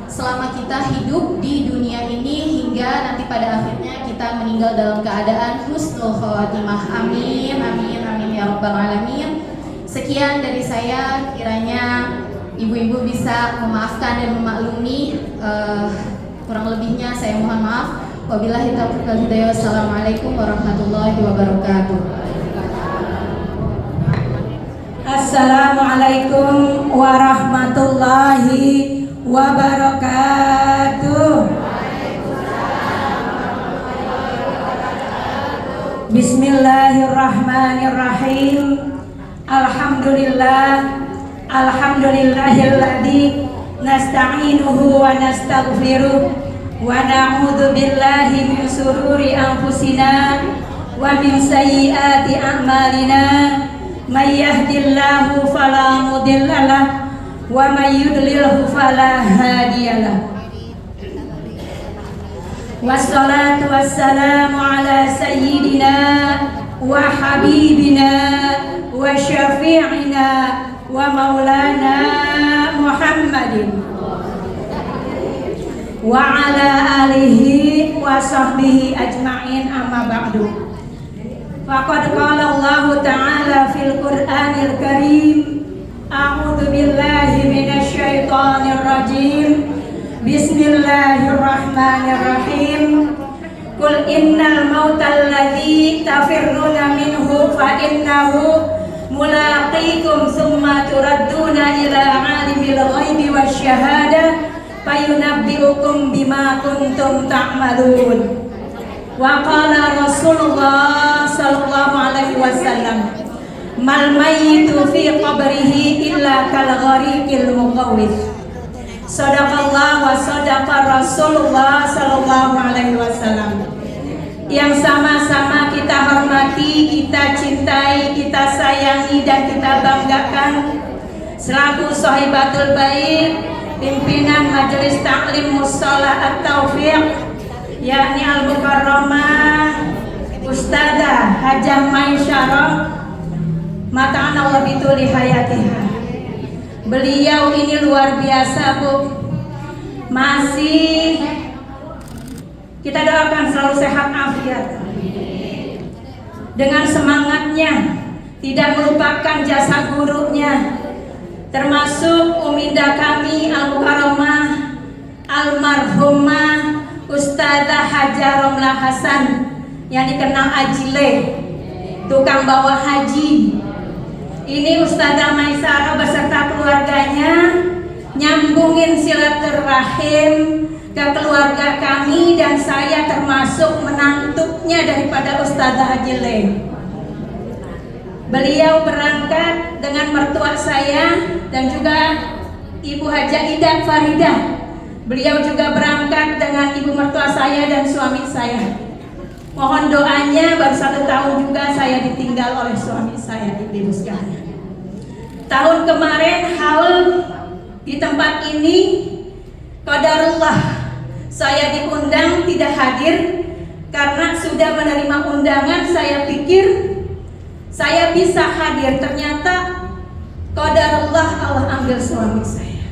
selama kita hidup di dunia ini, hingga nanti pada akhirnya kita meninggal dalam keadaan husnul khawatimah. Amin amin amin ya rabbal alamin. Sekian dari saya, kiranya ibu-ibu bisa memaafkan dan memaklumi, kurang lebihnya saya mohon maaf. Wabillahi taufiq wal hidayah. Wassalamualaikum warahmatullahi wabarakatuh. Assalamualaikum warahmatullahi wabarakatuh. Bismillahirrahmanirrahim. Alhamdulillahilladzi nasta'inuhu wa nastaghfiruh wa na'udzu billahi min shururi anfusina wa min sayyiati a'malina may yahdihillahu fala mudhillalah wa may yudlilhu fala hadiyalah. Wassalatu wassalamu ala sayyidina wa habibina wa syafi'ina wa maulana Muhammadin wa ala alihi wa sahbihi ajma'in, amma ba'du. Faqad qala Allah ta'ala fil Qur'anil Karim, a'udzu billahi minasy syaithanir rajim. Bismillahirrahmanirrahim. Qul innal mautal ladzi tafirruna minhu fa innahu mulaqikum tsumma turadduna ila alimil ghaibi wasyahadah fayunabbi'ukum bima kuntum ta'malun. Wa qala Rasulullah sallallahu alaihi wasallam, mal mayyitu fi qabrihi illa kal ghariqil muqawwis. Sadaqallah wa sadaqa Rasulullah sallallahu alaihi wasallam. Yang sama-sama kita hormati, kita cintai, kita sayangi dan kita banggakan selaku Sahibatul Bait, pimpinan Majelis Taklim Musholah At-Taufiq, yakni Al-Mukarramah Ustadzah Hajah Maisyarah mata'ana Allah bituli hayatiha. Beliau ini luar biasa, Bu. Masih kita doakan selalu sehat afiat. Dengan semangatnya, tidak melupakan jasa gurunya, termasuk uminda kami Al-Mukarramah Almarhumah Ustadzah Hajah Romlah Hasan yang dikenal Ajile, tukang bawa haji. Ini Ustadzah Maisarah beserta keluarganya nyambungin silaturahim ke keluarga kami, dan saya termasuk menantunya daripada Ustadzah Ajile. Beliau berangkat dengan mertua saya dan juga Ibu Hajah Idat Faridah. Beliau juga berangkat dengan ibu mertua saya dan suami saya. Mohon doanya, baru 1 tahun juga saya ditinggal oleh suami saya, ibu sekalian. Tahun kemarin haul di tempat ini, qadarullah saya diundang tidak hadir karena sudah menerima undangan. Saya pikir saya bisa hadir, ternyata qadarullah Allah ambil suami saya.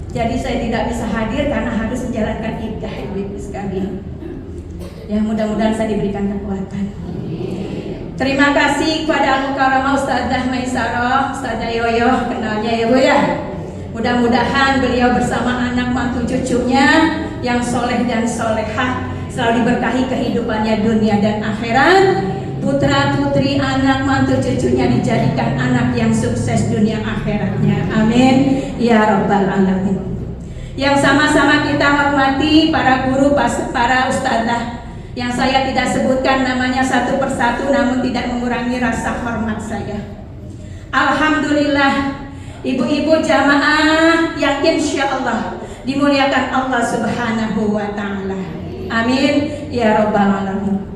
Jadi saya tidak bisa hadir karena harus menjalankan iddah, ibu sekalian. Ya, mudah-mudahan saya diberikan kekuatan. Terima kasih kepada Al-Mukarramah Ustadzah Maisarah, Ustadzah Yoyo, kenalnya ya Bu ya. Mudah-mudahan beliau bersama anak mantu cucunya yang soleh dan solehah selalu diberkahi kehidupannya dunia dan akhirat. Putra putri anak mantu cucunya dijadikan anak yang sukses dunia akhiratnya. Amin ya rabbal alamin. Yang sama-sama kita hormati para guru, para ustadzah yang saya tidak sebutkan namanya satu persatu, namun tidak mengurangi rasa hormat saya. Alhamdulillah, ibu-ibu jamaah yang insya Allah dimuliakan Allah Subhanahu wa Ta'ala. Amin ya rabbal alamin.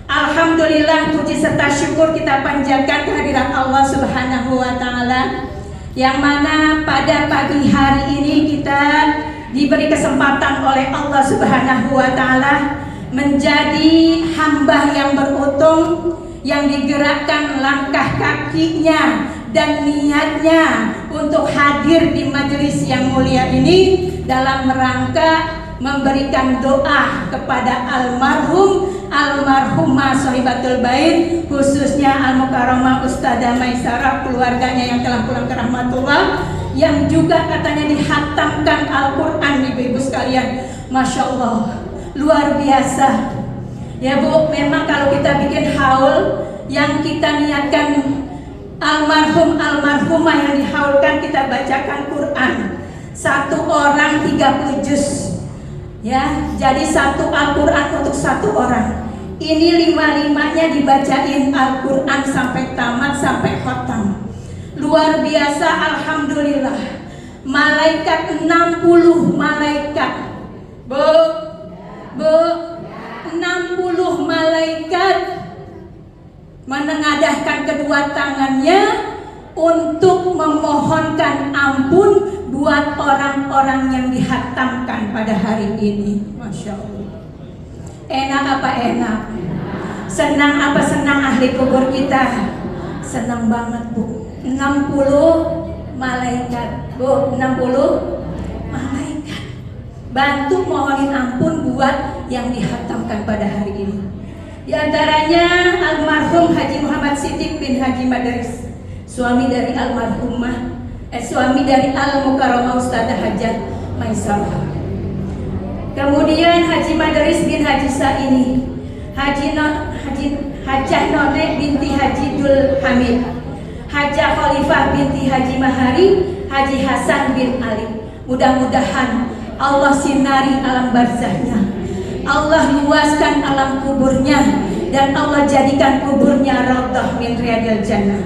Alhamdulillah, puji serta syukur kita panjatkan kehadirat Allah Subhanahu wa Ta'ala, yang mana pada pagi hari ini kita diberi kesempatan oleh Allah Subhanahu wa Ta'ala menjadi hamba yang beruntung, yang digerakkan langkah kakinya dan niatnya untuk hadir di majelis yang mulia ini dalam rangka memberikan doa kepada almarhumah Sahibatul Bait, khususnya Al-Mukarramah Ustadzah Maisarah, keluarganya yang telah pulang ke rahmatullah, yang juga katanya dihatamkan Al-Quran, ibu-ibu sekalian. Masya Allah, luar biasa ya Bu. Memang kalau kita bikin haul yang kita niatkan almarhumah yang dihaulkan, kita bacakan Quran, satu orang 30 juz ya, jadi satu Al-Quran untuk satu orang. Ini 5-5-nya dibacain Al-Quran sampai tamat, sampai khatam. Luar biasa, alhamdulillah. malaikat 60 malaikat. Bu, 60 malaikat menengadahkan kedua tangannya untuk memohonkan ampun buat orang-orang yang dihatamkan pada hari ini. Masya Allah. Enak apa enak? Senang apa senang ahli kubur kita? Senang banget Bu. 60 malaikat Bu, 60 malaikat bantu mohonin ampun buat yang dihatamkan pada hari ini. Di antaranya almarhum Haji Muhammad Siddiq bin Haji Madaris, suami dari almarhumah suami dari Al-Mukarramah Ustadzah Hajat Maisarah. Kemudian Haji Madaris bin Haji Saini, Hajah None binti Haji Dul Hamid, Hajah Khalifah binti Haji Mahari, Haji Hasan bin Ali. Mudah-mudahan Allah sinari alam barzahnya, Allah luaskan alam kuburnya, dan Allah jadikan kuburnya raudhah min riyadil jannah.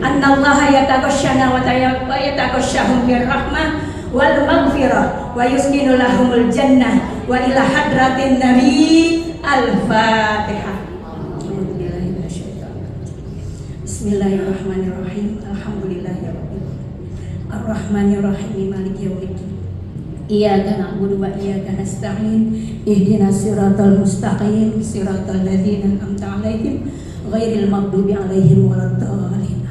Annallaha yataghashshana wa yataghashshahum birrahmah wal maghfirah wa yuskinu lahumul jannah wa ila hadratin nabi. Al-Fatihah. Bismillahirrahmanirrahim. Alhamdulillahirabbil Ar-Rahmanirrahim Maliki yaumiddin. Iyyaka na'budu wa iyyaka nasta'in. Ihdinas siratal mustaqim, siratal ladzina an'amta 'alaihim ghairil maghdubi 'alaihim waladdallin.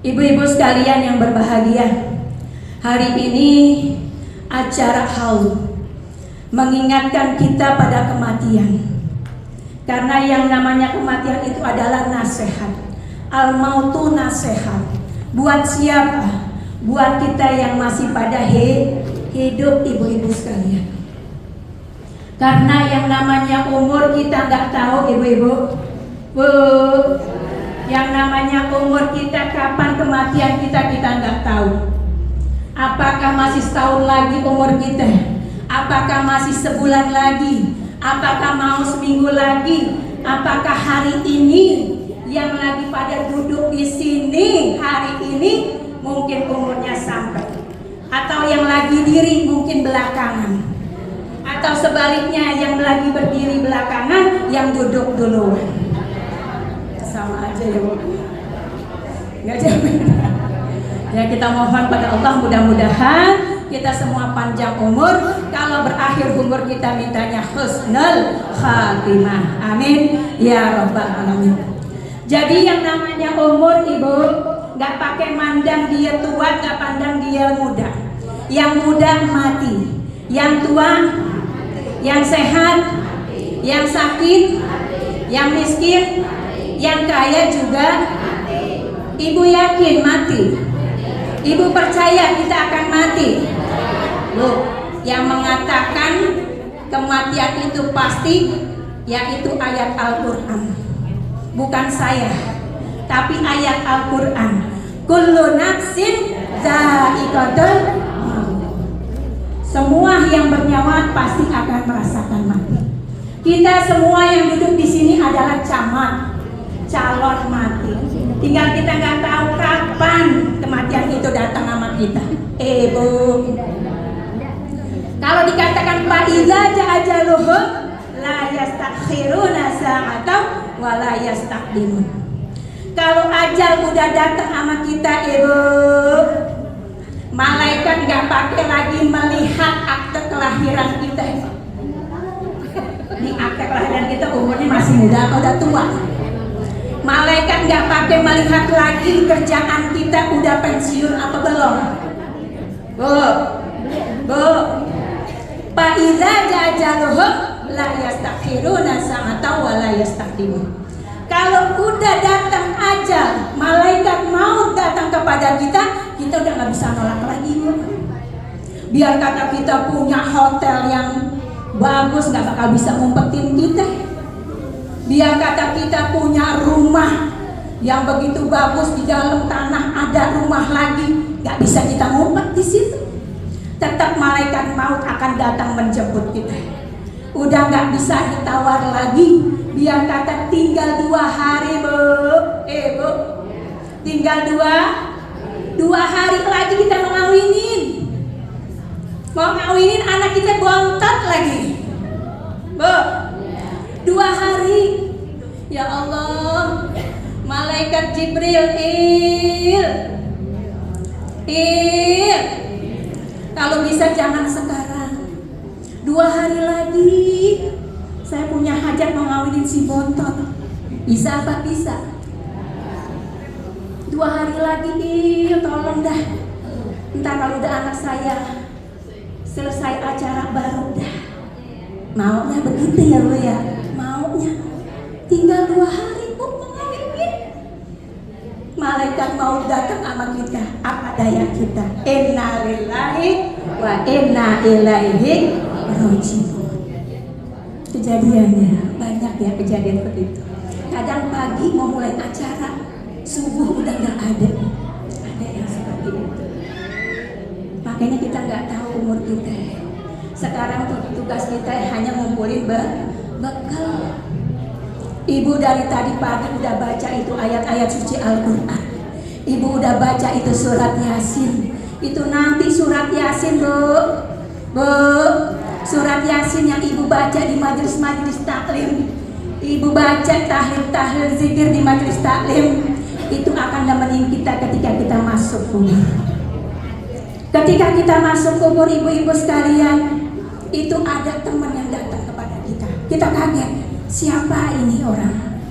Ibu-ibu sekalian yang berbahagia, hari ini acara haul mengingatkan kita pada kematian. Karena yang namanya kematian itu adalah nasihat. Al-mautu nasihat. Buat siapa? Buat kita yang masih pada hidup, ibu-ibu sekalian. Karena yang namanya umur kita nggak tahu, ibu-ibu. Bu, yang namanya umur kita, kapan kematian kita nggak tahu. Apakah masih setahun lagi umur kita? Apakah masih sebulan lagi? Apakah mau seminggu lagi? Apakah hari ini yang lagi pada duduk di sini hari ini mungkin umurnya sampai? Atau yang lagi diri mungkin belakangan? Atau sebaliknya yang lagi berdiri belakangan yang duduk duluan? Sama aja ya Bu. Nggak jauh. Ya kita mohon pada Allah mudah-mudahan kita semua panjang umur. Kalau berakhir umur kita mintanya husnul khatimah. Amin ya rabbal alamin. Jadi yang namanya umur ibu, nggak pakai mandang dia tua, nggak pandang dia muda. Yang muda mati, yang tua, yang sehat, yang sakit, yang miskin, yang kaya juga. Ibu yakin mati? Ibu percaya kita akan mati? Loh, yang mengatakan kematian itu pasti yaitu ayat Al-Quran. Bukan saya, tapi ayat Al-Quran. Kullu nafsin dha'iqatul maut. Semua yang bernyawa pasti akan merasakan mati. Kita semua yang duduk di sini adalah calon mati. Tinggal kita nggak tahu kapan kematian itu datang sama kita. Bu, kalau dikatakan faiza ajaluhum la yastakhiruna sa'atan wa la yastaqdimun. Kalau ajal udah datang sama kita, ibu, malaikat nggak pakai lagi melihat akte kelahiran kita. Ini akte kelahiran kita umurnya masih muda atau udah tua? Malaikat nggak pakai melihat lagi kerjaan kita udah pensiun apa belum. Bu, faiza ajaluhum la yastakhiruna sa'atan wa la yastaqdimun. Kalau udah datang ajal, malaikat maut datang kepada kita udah nggak bisa nolak lagi Bu. Biar kata kita punya hotel yang bagus, nggak bakal bisa ngumpetin kita. Biar kata kita punya rumah yang begitu bagus di dalam tanah ada rumah lagi, nggak bisa kita ngumpet di situ. Tetap malaikat maut akan datang menjemput kita. Udah nggak bisa ditawar lagi. Biar kata tinggal 2 hari Bu, Bu, tinggal 2 2 hari lagi kita mau ngawinin. Mau ngawinin anak kita bontot lagi. Bu, 2 hari. Ya Allah, malaikat Jibril, kalau bisa jangan sekarang. 2 hari lagi saya punya hajat mau ngawinin si bontot. Bisa apa bisa? 2 hari lagi, tolong dah. Entar kalau udah anak saya selesai acara baru dah. Maunya begitu ya lu ya, maunya tinggal 2 hari pun mengawinin. Malaikat mau datang sama kita, apa daya kita? Inna lillahi wa inna ilaihi raji'un. Kejadiannya banyak ya, kejadian seperti itu. Kadang pagi mau mulai acara, subuh udah nggak ada. Ada yang seperti itu. Makanya kita nggak tahu umur kita. Sekarang tugas kita hanya ngumpulin bekal. Ibu dari tadi pagi udah baca itu ayat-ayat suci Al-Quran. Ibu udah baca itu surat Yasin. Itu nanti surat Yasin, Bu. Surat Yasin yang ibu baca di majelis-majelis taklim. Ibu baca tahlil zikir di majelis taklim. Itu akan nemenin kita ketika kita masuk kubur. Ketika kita masuk kubur, ibu-ibu sekalian, itu ada teman yang datang kepada kita. Kita kaget, siapa ini orang?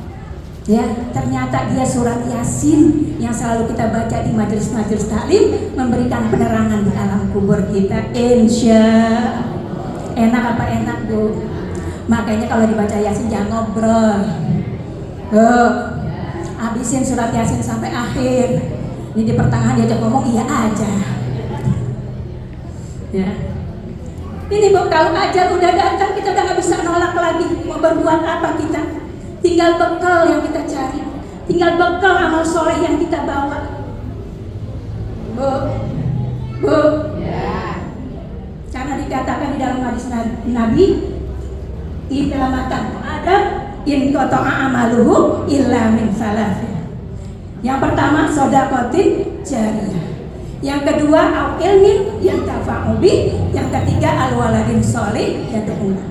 Ya, ternyata dia surat Yasin yang selalu kita baca di majelis-majelis taklim, memberikan penerangan di alam kubur kita. Insya enak apa enak, Bu? Makanya kalau dibaca Yasin jangan ngobrol. Habisin surat Yasin sampai akhir. Ini di pertengahan diajak ngomong iya aja. Ya. Ini Bu, kalau ajal udah datang kita udah gak bisa nolak lagi. Mau berbuat apa kita? Tinggal bekal yang kita cari. Tinggal bekal amal soleh yang kita bawa. Bu. Karena dikatakan di dalam hadis Nabi, ila matan Adam in qata'a amaluhu illa min salasin. Yang pertama sedaqatin jariyah. Yang kedua au ilmin yang tafa'u bih. Yang ketiga al waladin sholih yad'ulah.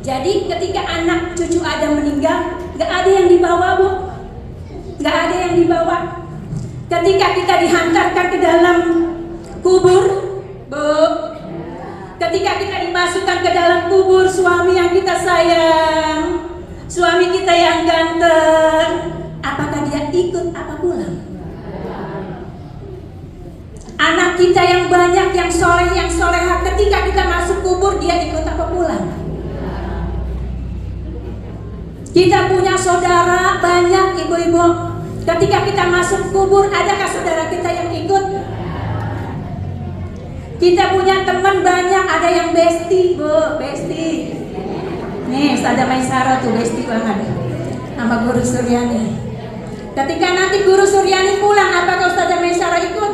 Jadi ketika anak cucu Adam meninggal, gak ada yang dibawa, Bu. Gak ada yang dibawa. Ketika kita dihantarkan ke dalam kubur, Bu, ketika kita dimasukkan ke dalam kubur, suami yang kita sayang, suami kita yang ganteng, apakah dia ikut apa pulang? Anak kita yang banyak, yang soleh, yang soleha, ketika kita masuk kubur, dia ikut apa pulang? Kita punya saudara banyak, ibu-ibu. Ketika kita masuk kubur, adakah saudara kita yang ikut? Kita punya teman banyak, ada yang bestie, Bu, bestie. Nih, Ustazah Maisarah tuh bestie banget sama Guru Suryani. Ketika nanti Guru Suryani pulang, apakah Ustazah Maisarah ikut?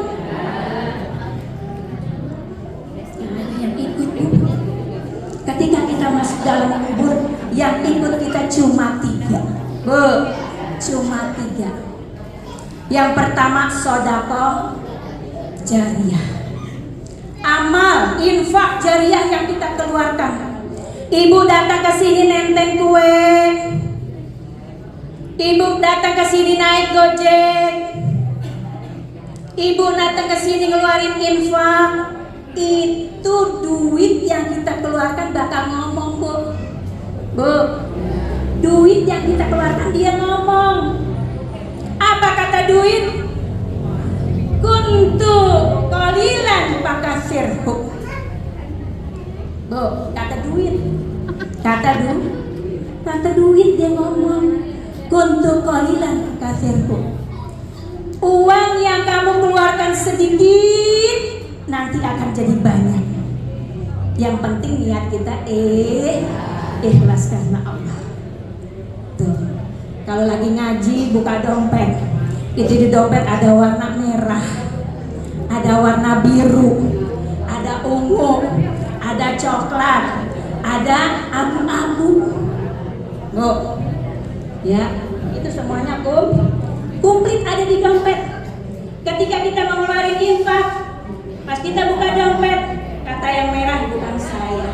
Ada yang ikut, Bu. Ketika kita masuk dalam kubur, yang ikut kita cuma 3, Bu, cuma 3. Yang pertama sedekah jariyah, amal infak jariyah yang kita keluarkan. Ibu datang ke sini nenteng kue, ibu datang ke sini naik gojek, ibu datang ke sini ngeluarin infak, itu duit yang kita keluarkan bakal ngomong, Bu. Bu, duit yang kita keluarkan dia ngomong. Apa kata duit? Kuntu qalilan fakasirhu. Bu, kata duit. Kata duit dia ngomong. Kuntu qalilan fakasirhu. Uang yang kamu keluarkan sedikit nanti akan jadi banyak. Yang penting niat kita ikhlas karena Allah. Tuh. Kalau lagi ngaji buka dompet, itu di dompet ada warna merah, ada warna biru, ada ungu, ada coklat, ada abu-abu. Bu, ya itu semuanya komplit ada di dompet. Ketika kita mau ngeluarin infak, pas kita buka dompet, kata yang merah bukan saya.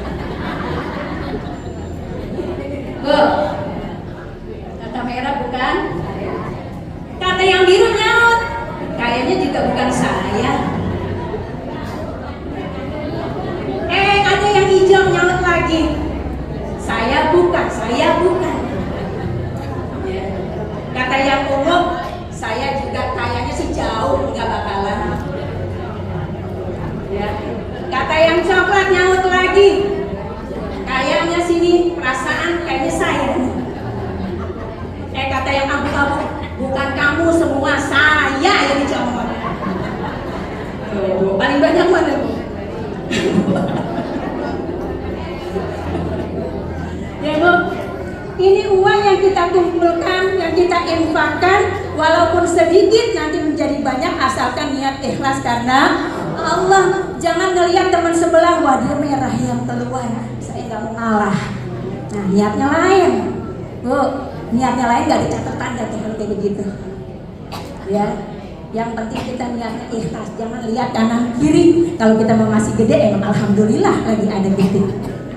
Bu, kata merah bukan, kata yang biru nyaut, kayaknya juga bukan saya. Ada yang hijau nyaut lagi, saya bukan. Ya. Kata yang ungu, saya juga kayaknya sih jauh, nggak bakalan. Ya. Kata yang coklat nyaut lagi, kayaknya sini perasaan kayaknya saya. Kata yang abu-abu, bukan kamu semua, saya yang dicomot. Tuh, paling banyak mana Bu? Ya Bu, ini uang yang kita kumpulkan, yang kita infakkan, walaupun sedikit nanti menjadi banyak asalkan niat ikhlas karena Allah. Jangan ngelihat teman sebelah, wah dia merah yang keluar, saya nggak mau ngalah. Nah niatnya lain, Bu, niatnya lain nggak dicatat tanda kalau kayak begitu. Ya, yang penting kita niatnya ikhlas, jangan lihat kanan kiri. Kalau kita mau ngasih gede, emang alhamdulillah lagi ada gede.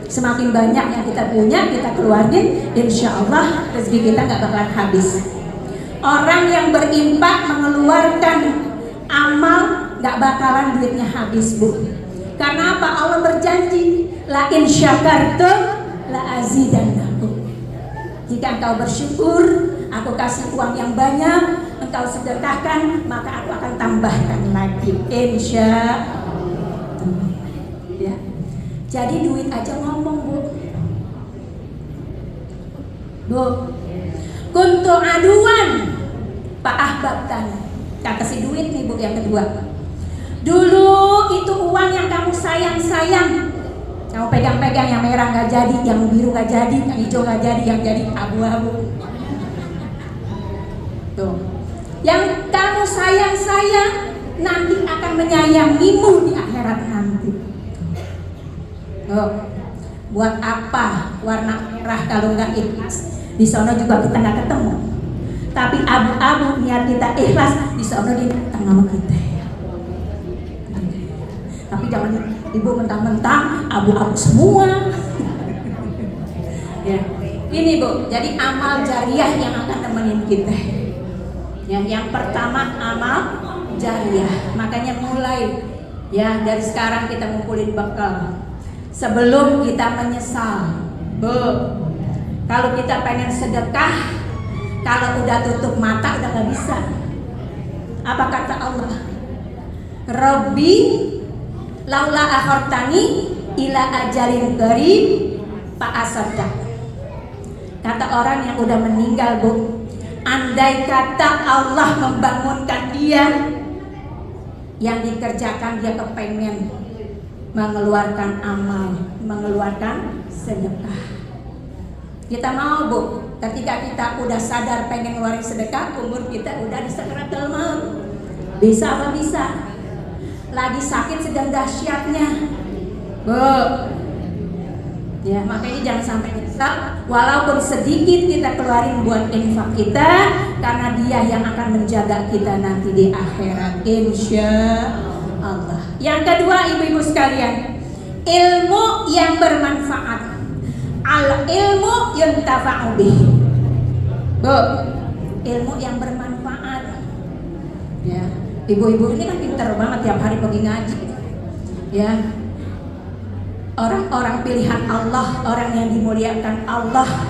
Semakin banyak yang kita punya, kita keluarin, insya Allah rezeki kita nggak bakalan habis. Orang yang berimpak mengeluarkan amal nggak bakalan duitnya habis Bu. Karena apa? Allah berjanji, la in syakartum la azidannakum. Jika engkau bersyukur, aku kasih uang yang banyak, engkau sedekahkan, maka aku akan tambahkan lagi, insya Allah. Ya. Jadi duit aja ngomong Bu. Kuntu aduan Pak Ahbabtan. Kata si duit nih Bu yang kedua. Dulu itu uang yang kamu sayang-sayang, kamu pegang-pegang, yang merah gak jadi, yang biru gak jadi, yang hijau gak jadi, yang jadi abu-abu. Tuh. Yang kamu sayang-sayang nanti akan menyayangimu di akhirat nanti. Oh, buat apa warna merah kalau nggak ikhlas? Di sana juga kita nggak ketemu. Tapi abu-abu niat kita ikhlas, di sana dia datang sama kita. Tapi jangan ibu mentang-mentang abu-abu semua. Ya, ini Bu. Jadi amal jariah yang akan temenin kita. Yang pertama amal jariah. Makanya mulai ya dari sekarang kita ngumpulin bekal. Sebelum kita menyesal, Bu, kalau kita pengen sedekah, kalau udah tutup mata udah gak bisa. Apa kata Allah? Rabbi laula akhartani ila ajalin qarib fa asaddaq. Kata orang yang udah meninggal Bu, andai kata Allah membangunkan dia, yang dikerjakan dia kepengen mengeluarkan amal, mengeluarkan sedekah. Kita mau Bu, ketika kita udah sadar pengen ngeluarin sedekah, umur kita udah di sakaratul maut. Bisa apa bisa? Lagi sakit sedang dahsyatnya, Bu. Ya, makanya jangan sampai nyesal. Walaupun sedikit kita keluarin buat infak kita, karena Dia yang akan menjaga kita nanti di akhirat, insya Allah. Yang kedua, ibu-ibu sekalian, ilmu yang bermanfaat. Al ilmu yuntafa'u bih. Bu, ilmu yang bermanfaat. Ya, ibu-ibu ini kan pintar banget, tiap hari pergi ngaji. Ya, orang-orang pilihan Allah, orang yang dimuliakan Allah.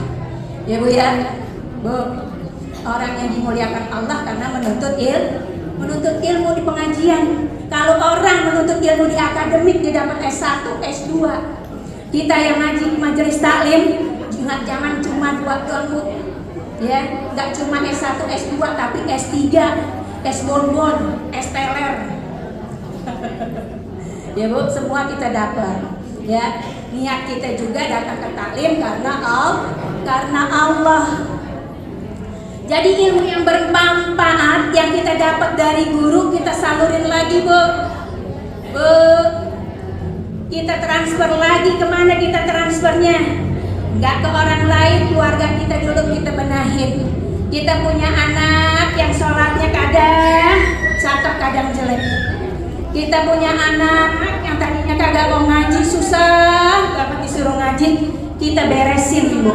Ya Bu ya, Bu, orang yang dimuliakan Allah karena menuntut ilmu di pengajian. Kalau orang menuntut ilmu di akademik, dia dapat S1, S2. Kita yang ngaji di majelis taklim, jangan cuma 2 doang Bu. Ya, nggak cuma S1, S2, tapi S3, S bonbon, S teler. Ya Bu, semua kita dapat. Ya, niat kita juga datang ke taklim karena Allah. Jadi ilmu yang bermanfaat yang kita dapat dari guru kita salurin lagi Bu. Bu, kita transfer lagi, kemana kita transfernya? nggak ke orang lain, keluarga kita dulu kita benahin. Kita punya anak yang sholatnya kadang cakep kadang jelek. Kita punya anak yang tadinya kagak mau ngaji, susah dapat disuruh ngaji, kita beresin ibu.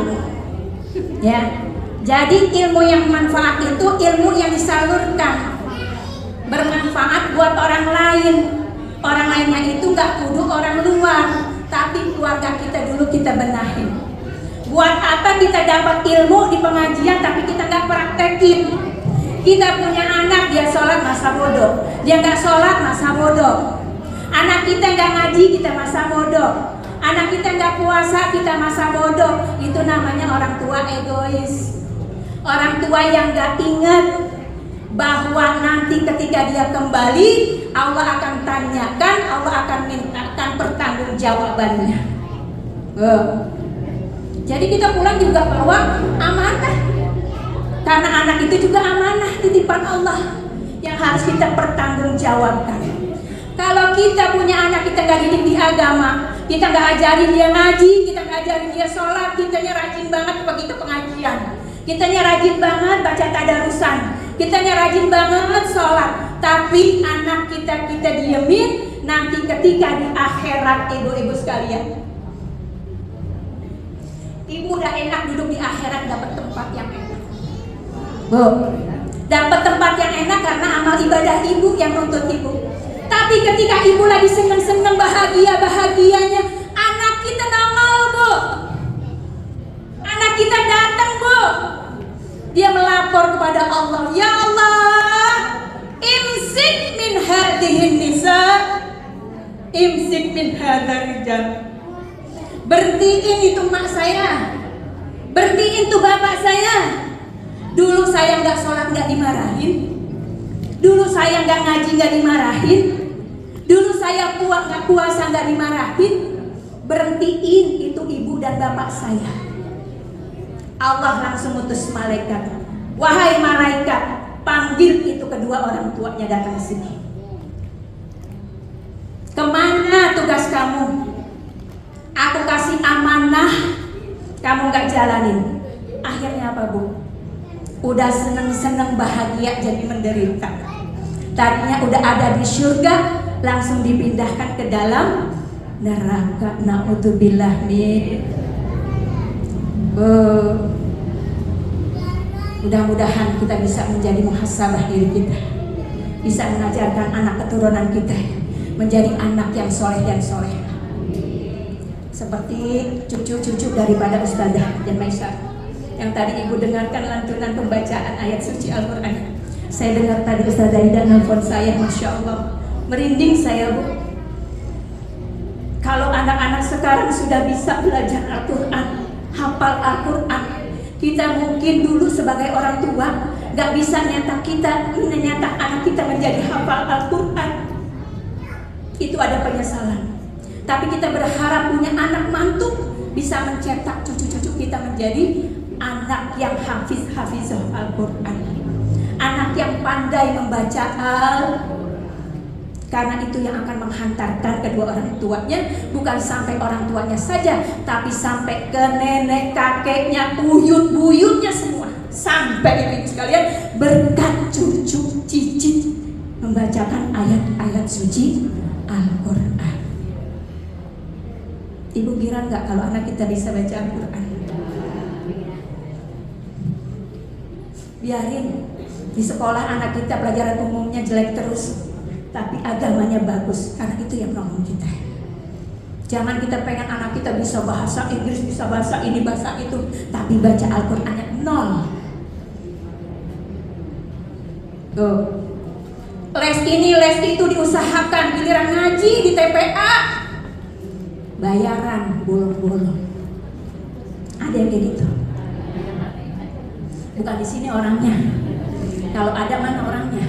Ya, jadi ilmu yang manfaat itu ilmu yang disalurkan, bermanfaat buat orang lain. Orang lainnya itu nggak kudu orang luar, tapi keluarga kita dulu kita benahin. Buat apa kita dapat ilmu di pengajian tapi kita nggak praktekin? Kita punya anak, dia sholat masa bodoh, dia nggak sholat masa bodoh. Anak kita nggak ngaji, kita masa bodoh. Anak kita nggak puasa, kita masa bodoh. Itu namanya orang tua egois. Orang tua yang nggak ingat bahwa nanti ketika dia kembali, Allah akan tanyakan, Allah akan mintakan pertanggungjawabannya. Jadi kita pulang juga bawa amanah, karena anak itu juga amanah titipan Allah yang harus kita pertanggungjawabkan. Kalau kita punya anak, kita nggak didik di agama, kita nggak ajarin dia ngaji, kita nggak ajarin dia sholat, kitanya rajin banget begitu pengajian, kitanya rajin banget baca tadarusan, kitanya rajin banget sholat, tapi anak kita diemin, nanti ketika di akhirat, ibu-ibu sekalian, ibu udah enak duduk di akhirat, dapat tempat yang enak. Dapat tempat yang enak karena amal ibadah ibu yang nuntut ibu. Tapi ketika ibu lagi seneng-seneng bahagia-bahagianya, anak kita nongol bu, anak kita datang bu, dia melapor kepada Allah, ya Allah, imsik min hadihin nisa, imsik min hadar rijal. Berhentiin itu mak saya, berhentiin tuh bapak saya. Dulu saya nggak sholat nggak dimarahin, dulu saya nggak ngaji nggak dimarahin, dulu saya nggak puasa nggak dimarahin. Berhentiin itu ibu dan bapak saya. Allah langsung utus malaikat, wahai malaikat, panggil itu kedua orang tuanya datang sini. Kemana tugas kamu? Aku kasih amanah, kamu gak jalanin. Akhirnya apa bu? Udah seneng-seneng bahagia jadi menderita. Tadinya udah ada di surga, langsung dipindahkan ke dalam neraka. Na'udzubillah min. Mudah-mudahan kita bisa menjadi muhasabah diri kita, bisa mengajarkan anak keturunan kita menjadi anak yang soleh dan soleh, seperti cucu-cucu daripada Ustazah Jemaisah yang tadi ibu dengarkan lantunan pembacaan ayat suci Al-Quran. Saya dengar tadi Ustazah Ida nelfon saya, Masya Allah, merinding saya bu. Kalau anak-anak sekarang sudah bisa belajar Al-Quran, hafal Al-Quran, kita mungkin dulu sebagai orang tua gak bisa nyetak anak kita menjadi hafal Al-Quran. Itu ada penyesalan. Tapi kita berharap punya anak mantu bisa mencetak cucu-cucu kita menjadi anak yang hafizah Al-Quran, anak yang pandai membaca karena itu yang akan menghantarkan kedua orang tuanya, bukan sampai orang tuanya saja, tapi sampai ke nenek, kakeknya, buyut-buyutnya semua, sampai ibu sekalian berkat cucu cicit membacakan ayat-ayat suci Al-Quran. Ibu kira nggak kalau anak kita bisa baca Al-Quran? Biarin di sekolah anak kita pelajaran umumnya jelek terus, tapi agamanya bagus, karena itu yang nolong kita. Jangan kita pengen anak kita bisa bahasa Inggris, bisa bahasa ini, bahasa itu, tapi baca Al-Qurannya nol. Tuh, les ini, les itu diusahakan, giliran ngaji di TPA bayaran bolong-bolong. Ada yang kayak gitu. Bukan di sini orangnya. Kalau ada mana orangnya?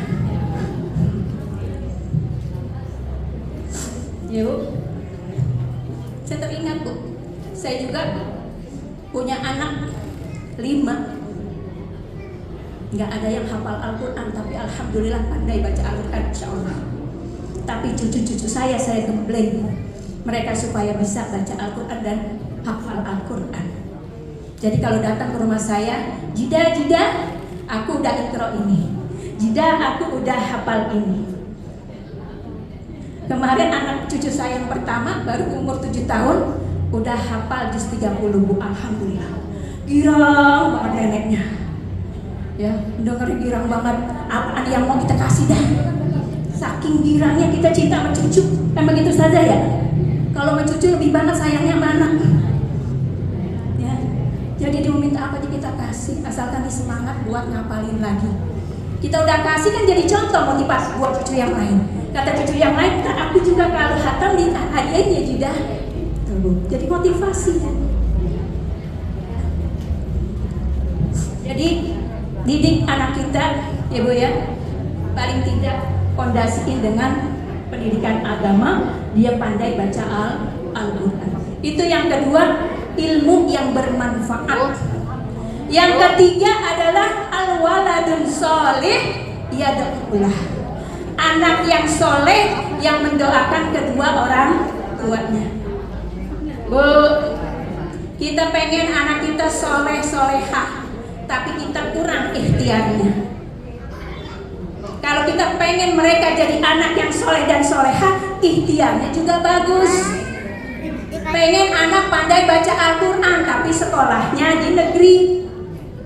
Ya bu, saya teringat bu, saya juga punya anak 5. Nggak ada yang hafal Al-Quran, tapi alhamdulillah pandai baca Al-Quran, insya Allah. Tapi cucu-cucu saya gembleng mereka supaya bisa baca Al-Quran dan hafal Al-Quran. Jadi kalau datang ke rumah saya, Jida, aku udah ikro ini. Jida, aku udah hafal ini. Kemarin anak cucu saya yang pertama baru umur 7 tahun udah hafal juz 30, Bu. Alhamdulillah. Girang banget neneknya. Ya, denger girang banget. Apaan yang mau kita kasih dah? Saking girangnya kita cinta sama cucu. Emang gitu saja ya? Kalau sama cucu lebih banget sayangnya sama anak. Ya. Jadi dia minta apa aja kita kasih, asalkan dia semangat buat ngapalin lagi. Kita udah kasih kan jadi contoh motivasi buat cucu yang lain. Kata cucu yang lain, aku juga kalau hatam di hadiahin ya Jida. Jadi motivasi kan. Jadi didik anak kita ya Bu ya, paling tidak fondasiin dengan pendidikan agama, dia pandai baca Al-Quran. Itu yang kedua, ilmu yang bermanfaat. Yang ketiga adalah al-waladun sholih yad'ulah. Anak yang soleh yang mendoakan kedua orang tuanya. Bu, kita pengen anak kita soleh solehah, tapi kita kurang ikhtiarnya. Kalau kita pengen mereka jadi anak yang soleh dan solehah, ikhtiarnya juga bagus. Pengen anak pandai baca Al-Quran, tapi sekolahnya di negeri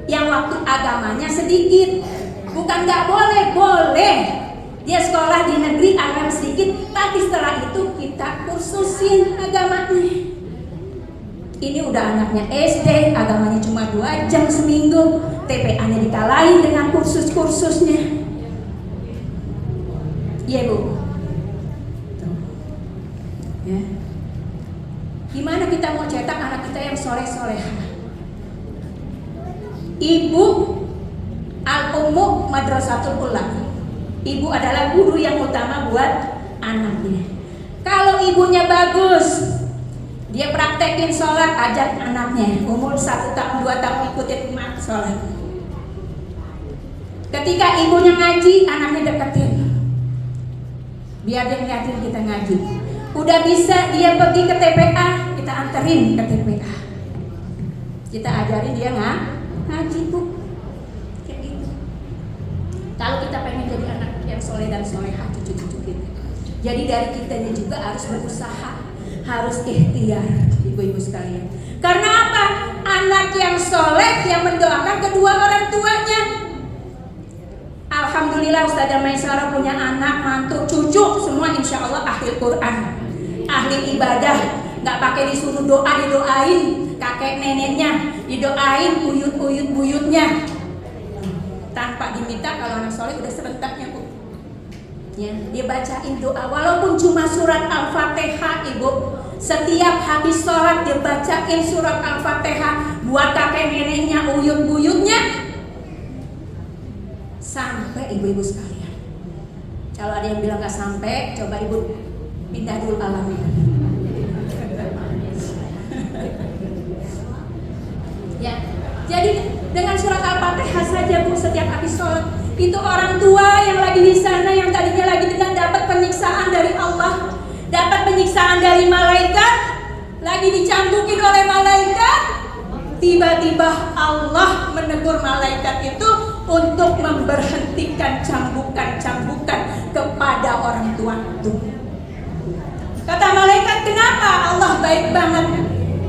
yang waktu agamanya sedikit. Bukan nggak boleh, boleh. Dia sekolah di negeri agama sedikit, tapi setelah itu kita kursusin agamanya. Ini udah anaknya SD, agamanya cuma 2 jam seminggu, TPA-nya dikalahin dengan kursus-kursusnya. Iya Bu. Ya. Gimana kita mau cetak anak kita yang soleh-soleh? Ibu Al-Ummu Madrasatul Ula. Ibu adalah guru yang utama buat anaknya. Kalau ibunya bagus, dia praktekin sholat, ajak anaknya umur 1 tahun 2 tahun ikutin emak sholat. Ketika ibunya ngaji, anaknya deketin, biar dia ngeliatin kita ngaji. Udah bisa dia pergi ke TPA, kita anterin ke TPA. Kita ajarin dia ngaji Bu. Kayak gitu. Kalau kita pengen jadi anak yang soleh dan solehah cucu-cucu kita, jadi dari kitanya juga harus berusaha, harus ikhtiar, ibu-ibu sekalian. Karena apa? Anak yang soleh yang mendoakan kedua orang tuanya. Alhamdulillah Ustazah Maisarah punya anak, mantu, cucu, semua insya Allah ahli Quran, ahli ibadah. Gak pakai disuruh doa, didoain kakek neneknya, didoain uyut-uyut buyutnya, tanpa diminta. Kalau anak soleh udah serentaknya Bu. Ya, dia bacain doa walaupun cuma surat Al-Fatihah Ibu. Setiap habis sholat dia bacain surat Al-Fatihah buat kakek neneknya, uyut-buyutnya, sampai ibu-ibu sekalian. Kalau ada yang bilang gak sampai, coba Ibu pindah dulu alamin. Ya, jadi dengan surat Al-Fatihah saja Bu, setiap habis sholat. Itu orang tua yang lagi di sana, yang tadinya lagi dengan dapat penyiksaan dari Allah, dapat penyiksaan dari malaikat, lagi dicambukin oleh malaikat. Tiba-tiba Allah menegur malaikat itu untuk memberhentikan cambukan-cambukan kepada orang tua itu. Kata malaikat, kenapa? Allah baik banget.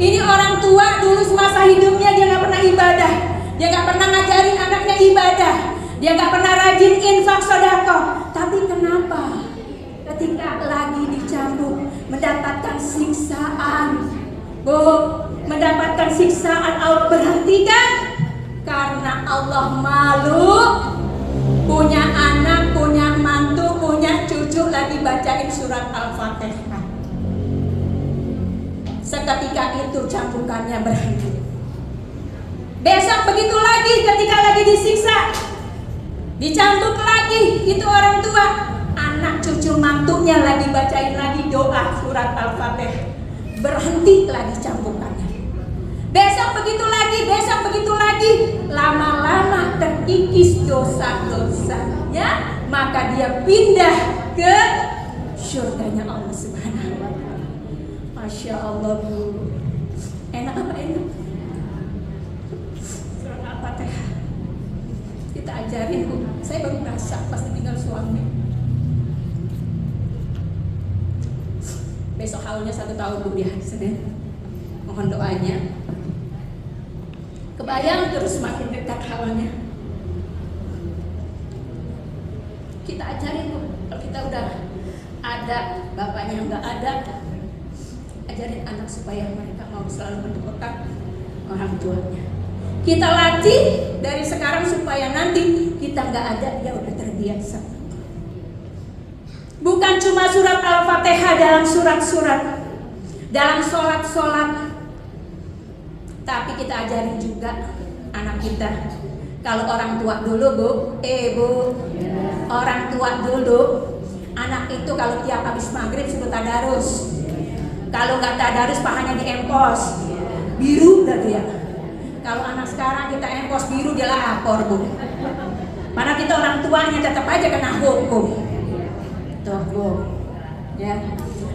Ini orang tua dulu semasa hidupnya dia gak pernah ibadah, dia gak pernah ngajarin anaknya ibadah, dia gak pernah rajin infak sedekah. Tapi kenapa ketika lagi dicambuk mendapatkan siksaan, Bu, mendapatkan siksaan, Allah berhentikan? Karena Allah malu punya anak, punya mantu, punya cucu lagi bacain surat Al-Fatihah. Seketika itu cambukannya berhenti. Besok begitu lagi, ketika lagi disiksa, dicambuk lagi, itu orang tua, anak cucu mantunya lagi bacain lagi doa surat Al-Fatihah, berhenti lagi cambukannya. Besok begitu lagi, besok begitu lagi, lama-lama terkikis dosa-dosa, ya, maka dia pindah ke surganya Allah Subhanahu wa Ta'ala. Masya Allah Bu, enak apa enak? ajarin Bu. Saya baru merasa pas ditinggal suami. Besok haulnya 1 tahun Bu di hari Senin. Mohon doanya. Kebayang terus makin dekat haulnya. Kita ajarin Bu, kalau kita udah ada, bapaknya nggak ada, ajarin anak supaya mereka mau selalu mendoakan orang tuanya. Kita latih dari sekarang supaya nanti kita nggak ada, dia udah terbiasa. Bukan cuma surat Al-Fatihah dalam surat-surat, dalam sholat-sholat, tapi kita ajarin juga anak kita. Kalau orang tua dulu Bu, Bu, orang tua dulu, anak itu kalau tiap habis maghrib suruh tadarus. Kalau nggak tadarus pahanya diempos, biru udah dia. Kalau anak sekarang kita empos biru dia lapor Bu. Mana kita orang tuanya tetap aja kena hukum. Tuh Bu, ya.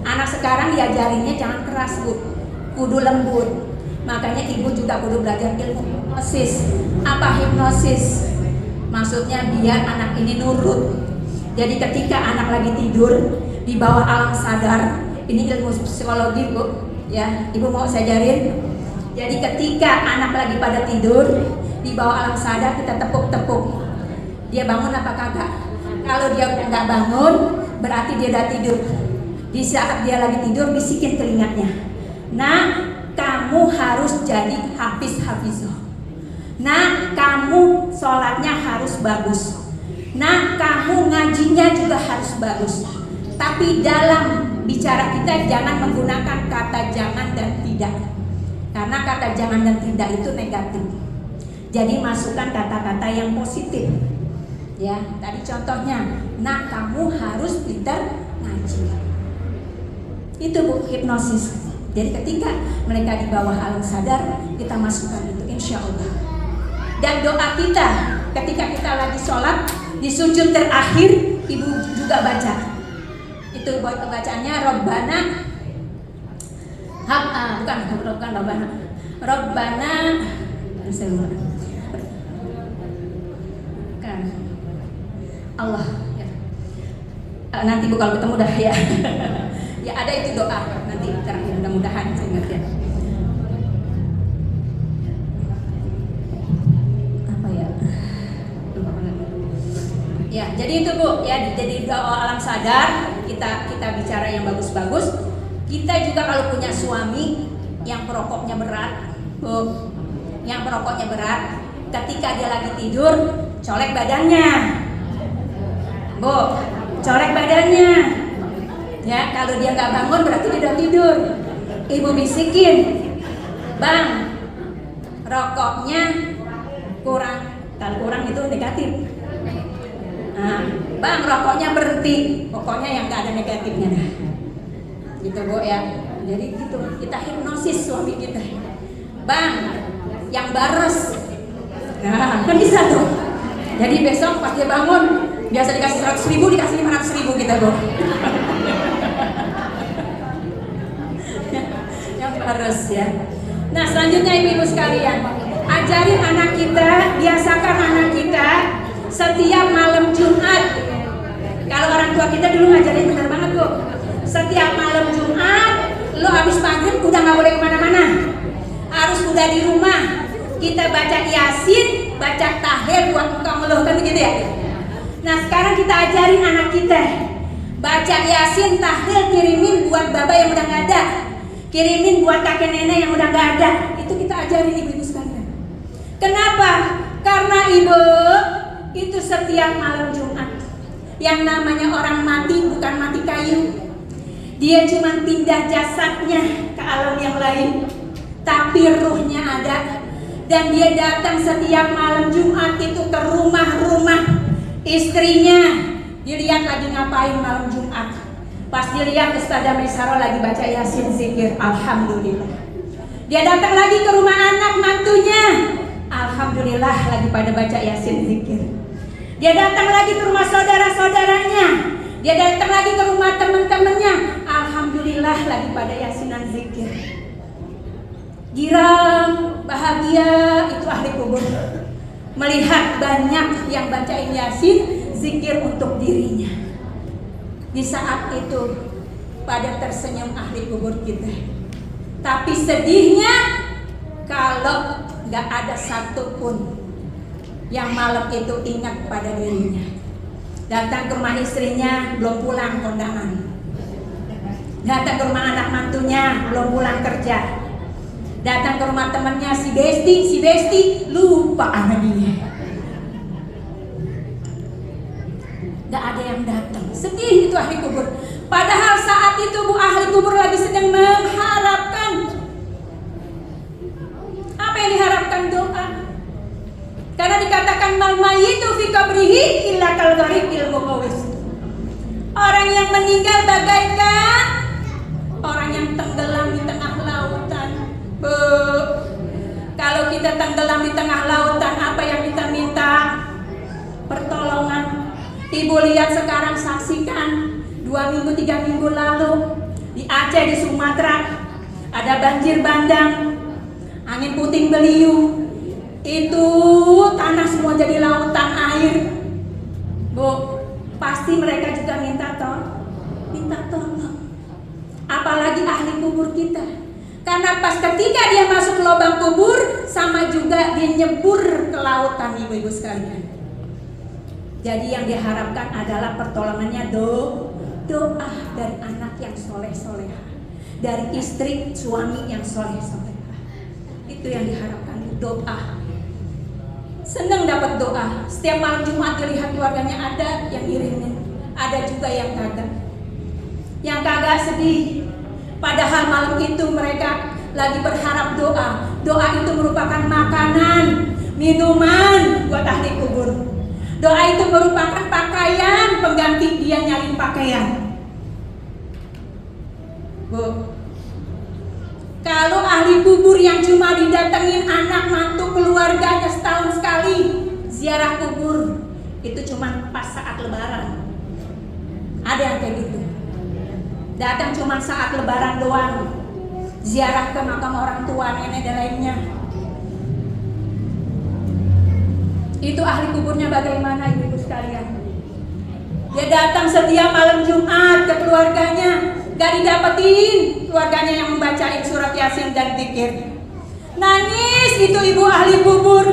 Anak sekarang diajarinnya jangan keras Bu, kudu lembut. Makanya ibu juga kudu belajar ilmu hipnosis. Apa hipnosis? Maksudnya biar anak ini nurut. Jadi ketika anak lagi tidur di bawah alam sadar, ini ilmu psikologi Bu, ya. Ibu mau saya ajarin. Jadi ketika anak lagi pada tidur di bawah alam sadar, kita tepuk-tepuk. Dia bangun apa kagak? Kalau dia udah nggak bangun, berarti dia udah tidur. Di saat dia lagi tidur, bisikin telinganya. Nah, kamu harus jadi hafiz-hafizah. Nah, kamu sholatnya harus bagus. Nah, kamu ngajinya juga harus bagus. Tapi dalam bicara kita jangan menggunakan kata jangan dan tidak. Karena kata jangan dan tidak itu negatif. Jadi masukkan kata-kata yang positif. Ya, tadi contohnya, nah kamu harus pintar ngaji. Itu Bu, hipnosis. Jadi ketika mereka di bawah alam sadar, kita masukkan itu insya Allah. Dan doa kita ketika kita lagi sholat, di sujud terakhir, ibu juga baca. Itu bacaannya Rabbana, bukan Rabbana, Rabbana, kan Allah. Ya. Nanti Bu kalau ketemu dah ya. Ya ada itu doa nanti terakhir, mudah-mudahan saya ingat ya. Apa ya? Ya, jadi itu Bu, ya jadi doa alam sadar, kita bicara yang bagus-bagus. Kita juga kalau punya suami yang perokoknya berat, Bu, yang perokoknya berat, ketika dia lagi tidur, colek badannya. Bu, colek badannya. Ya, kalau dia nggak bangun berarti dia udah tidur. Ibu bisikin, Bang, rokoknya kurang. Kalau kurang itu negatif. Nah, Bang, rokoknya berhenti. Pokoknya yang nggak ada negatifnya dah. Gitu Bu ya. Jadi gitu, kita hipnosis suami kita. Bang, yang bares. Nah, kan bisa tuh. Jadi besok pas dia bangun, biasa dikasih 100.000, dikasih 500.000 kita Bu. Harus ya. Nah selanjutnya ibu-ibu sekalian, ajarin anak kita, biasakan anak kita setiap malam Jumat. Kalau orang tua kita dulu ngajarin bener banget Bu. Setiap malam Jumat, lo habis maghrib udah nggak boleh kemana-mana, harus udah di rumah. Kita baca Yasin, baca tahlil buat kamu lo, kan begitu ya. Nah sekarang kita ajarin anak kita baca Yasin, tahlil, kirimin buat baba yang udah nggak ada. Kirimin buat kakek nenek yang udah gak ada. Itu kita ajarin ibu-ibu sekalian. Kenapa? Karena ibu itu setiap malam Jumat, yang namanya orang mati bukan mati kayu. Dia cuma pindah jasadnya ke alam yang lain, tapi ruhnya ada. Dan dia datang setiap malam Jumat itu ke rumah-rumah istrinya. Dilihat lagi ngapain malam Jumat. Pas dilihat Ustazah Maisarah lagi baca Yasin zikir, alhamdulillah. Dia datang lagi ke rumah anak mantunya, alhamdulillah lagi pada baca Yasin zikir. Dia datang lagi ke rumah saudara-saudaranya, dia datang lagi ke rumah teman-temannya, alhamdulillah lagi pada Yasinan zikir. Girang, bahagia, itu ahli kubur. melihat banyak yang bacain Yasin, zikir untuk dirinya. Di saat itu pada tersenyum ahli kubur kita. Tapi sedihnya kalau gak ada satupun yang malam itu ingat pada dirinya. Datang ke rumah istrinya belum pulang kondangan. Datang ke rumah anak mantunya belum pulang kerja. Datang ke rumah temannya si Besti lupa sama dia. Gak ada yang datang. Sedih itu ahli kubur. Padahal saat itu bu ahli kubur lagi sedang mengharapkan. Apa yang diharapkan? Doa. Karena dikatakan mal mayyitu fi qabrihi illa kal gharqil muqawwis. Orang yang meninggal bagaikan orang yang tenggelam di tengah lautan. Kalau kita tenggelam di tengah lautan, apa yang kita minta? Pertolongan. Ibu lihat sekarang, saksikan 2 minggu 3 minggu lalu di Aceh, di Sumatera ada banjir bandang, angin puting beliung, itu tanah semua jadi lautan air. Bu, pasti mereka juga minta tolong. Apalagi ahli kubur kita. Karena pas ketika dia masuk ke lubang kubur, sama juga dia nyebur ke lautan, ibu-ibu sekalian. Jadi yang diharapkan adalah pertolongannya doa dari anak yang soleh-solehah, dari istri suami yang soleh-solehah. Itu yang diharapkan, doa. Senang dapat doa. Setiap malam Jumat dilihat keluarganya ada yang ngirimin, ada juga yang kagak. Yang kagak sedih. Padahal malam itu mereka lagi berharap doa. Doa itu merupakan makanan, minuman buat ahli kubur. Doa itu merupakan pakaian pengganti dia nyalin pakaian. Bu, kalau ahli kubur yang cuma didatengin anak mantu keluarganya setahun sekali ziarah kubur, itu cuma pas saat lebaran. Ada yang kayak gitu. Datang cuma saat lebaran doang, ziarah ke makam orang tua, nenek dan lainnya. Itu ahli kuburnya bagaimana, ibu-ibu sekalian? Dia datang setiap malam Jumat ke keluarganya, gak didapetin keluarganya yang membacain surat Yasin dan zikir. Nangis itu ibu ahli kubur.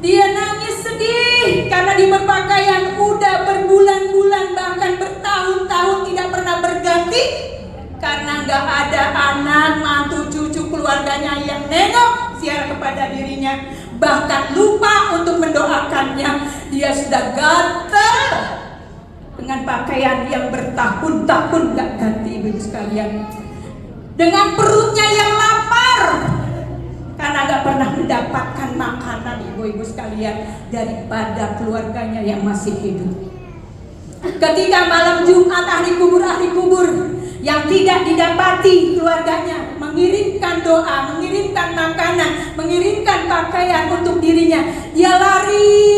Dia nangis sedih karena di berpakaian udah berbulan-bulan bahkan bertahun-tahun tidak pernah berganti, karena gak ada anak, mantu, cucu keluarganya yang nengok ziarah kepada dirinya. Bahkan lupa untuk mendoakannya. Dia sudah gatal dengan pakaian yang bertahun-tahun gak ganti, ibu sekalian. Dengan perutnya yang lapar karena gak pernah mendapatkan makanan, ibu-ibu sekalian, daripada keluarganya yang masih hidup. Ketika malam Jumat ahli kubur yang tidak didapati keluarganya mengirimkan doa, mengirimkan makanan, mengirimkan pakaian untuk dirinya, dia lari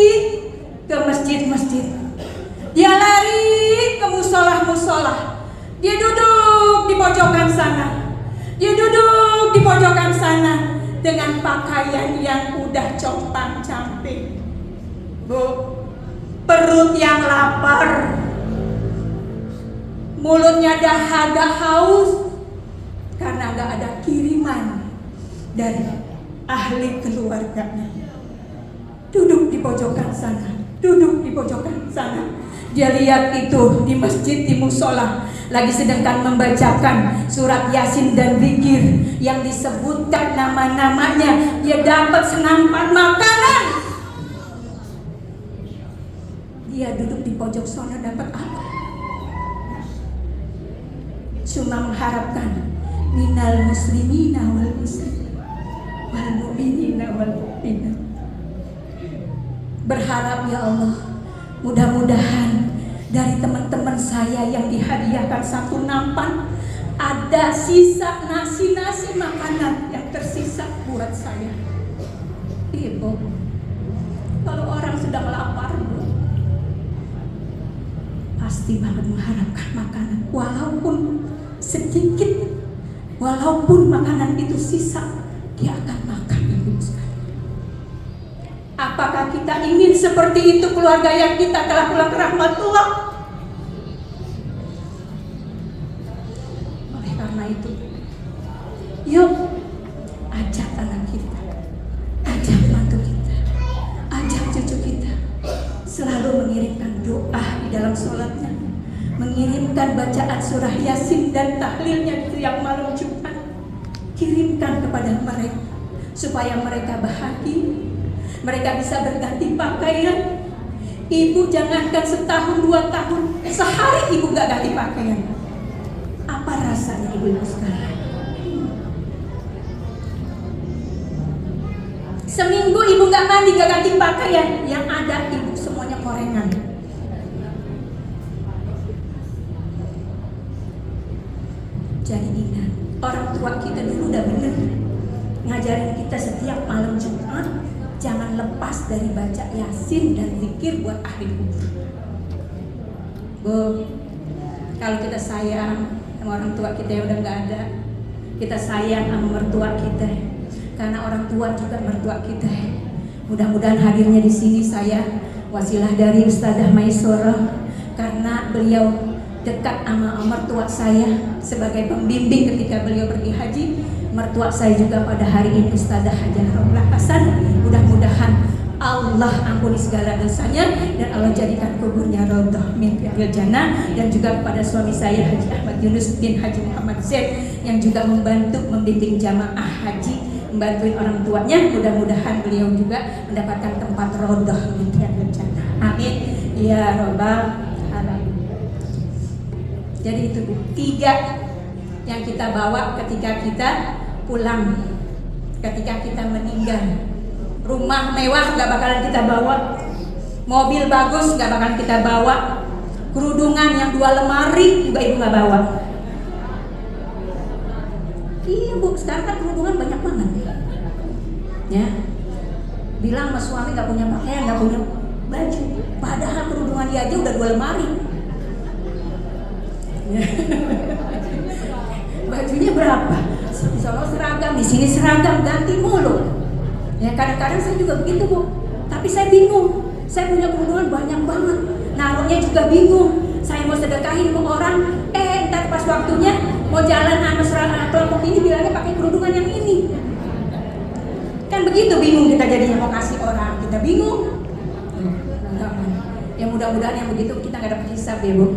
ke masjid-masjid, dia lari ke musola-musola, dia duduk di pojokan sana, dia duduk di pojokan sana dengan pakaian yang udah compang-camping. Bu, perut yang lapar, mulutnya dahaga haus karena gak ada kiriman dari ahli keluarganya. Duduk di pojokan sana, duduk di pojokan sana. Dia lihat itu di masjid, di musola lagi sedangkan membacakan surat Yasin dan zikir yang disebutkan nama-namanya. Dia dapat senampan makanan. Dia duduk di pojok sana dapat apa? Cuma mengharapkan minal muslimina wal muslimin wal mu'minina wal mu'minat. Berharap, ya Allah, mudah-mudahan dari teman-teman saya yang dihadiahkan satu nampan ada sisa nasi makanan yang tersisa buat saya. Ibu, kalau orang sedang lapar, pasti banget mengharapkan makanan, walaupun sedikit, walaupun makanan itu sisa, dia akan makan, ibu sekalian. Apakah kita ingin seperti itu keluarga yang kita telah pulang ke rahmatullah? Oleh karena itu, yuk ajak anak kita, ajak mantu kita, ajak cucu kita selalu mengirimkan doa di dalam sholatnya, mengirimkan bacaan surah Yasin dan tahlilnya di tiap malam Jumat. Kirimkan kepada mereka supaya mereka bahagia, mereka bisa berganti pakaian. Ibu jangankan setahun 2 tahun, sehari ibu gak ganti pakaian. Apa rasanya ibu-ibu sekalian? Seminggu ibu gak mandi, gak ganti pakaian, yang ada ibu semuanya korengan. Jadi ingat, orang tua kita dulu udah bener ngajarin kita setiap malam Jumat jangan lepas dari baca Yasin dan zikir buat ahli kubur. Bu, kalau kita sayang sama orang tua kita yang udah gak ada, kita sayang sama mertua kita, karena orang tua juga mertua kita. Mudah-mudahan hadirnya di sini saya wasilah dari Ustadzah Maisurah, karena beliau dekat sama mertua saya sebagai pembimbing ketika beliau pergi haji. Mertua saya juga pada hari ini Ustadzah Hajah Romlah Hasan. Mudah-mudahan Allah ampuni segala dosanya dan Allah jadikan kuburnya raudhah min riyadil jannah. Dan juga kepada suami saya Haji Ahmad Yunus bin Haji Muhammad Zaid yang juga membantu membimbing jamaah haji, membantuin orang tuanya. Mudah-mudahan beliau juga mendapatkan tempat raudhah min riyadil jannah. Amin ya rabbal alamin. Jadi itu 3 yang kita bawa ketika kita pulang, ketika kita meninggal. Rumah mewah gak bakalan kita bawa, mobil bagus gak bakalan kita bawa, kerudungan yang 2 lemari juga ibu gak bawa. Iya bu, sekarang kan kerudungan banyak banget ya. Bilang sama suami gak punya pakaian, gak punya baju, padahal kerudungan dia aja udah 2 lemari. Bajunya berapa? Di Solo seragam, di sini seragam, ganti mulu. Ya kadang-kadang saya juga begitu bu, tapi saya bingung. Saya punya kerudungan banyak banget, naruhnya juga bingung. Saya mau sedekahin ke orang, entar pas waktunya mau jalan sama seragam kelompok ini bilangnya pakai kerudungan yang ini. Kan begitu bingung kita jadinya, mau kasih orang kita bingung. Ya mudah-mudahan yang begitu kita nggak dapat hisab ya bu.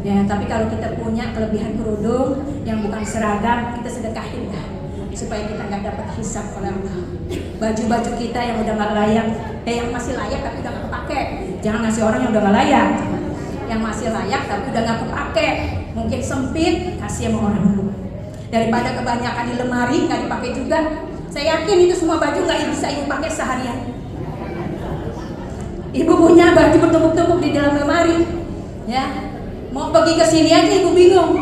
Ya, tapi kalau kita punya kelebihan kerudung yang bukan seragam, kita sedekahin dah, supaya kita nggak dapat hisab oleh Allah. Baju-baju kita yang udah nggak layak, yang masih layak tapi udah nggak kepake, jangan ngasih orang yang udah nggak layak. Yang masih layak tapi udah nggak kepake, mungkin sempit, kasih sama orang dulu. Daripada kebanyakan di lemari nggak dipakai juga. Saya yakin itu semua baju nggak bisa ibu pakai seharian. Ibu punya baju bertumpuk-tumpuk di dalam lemari, ya. Mau pergi ke sini aja ibu bingung,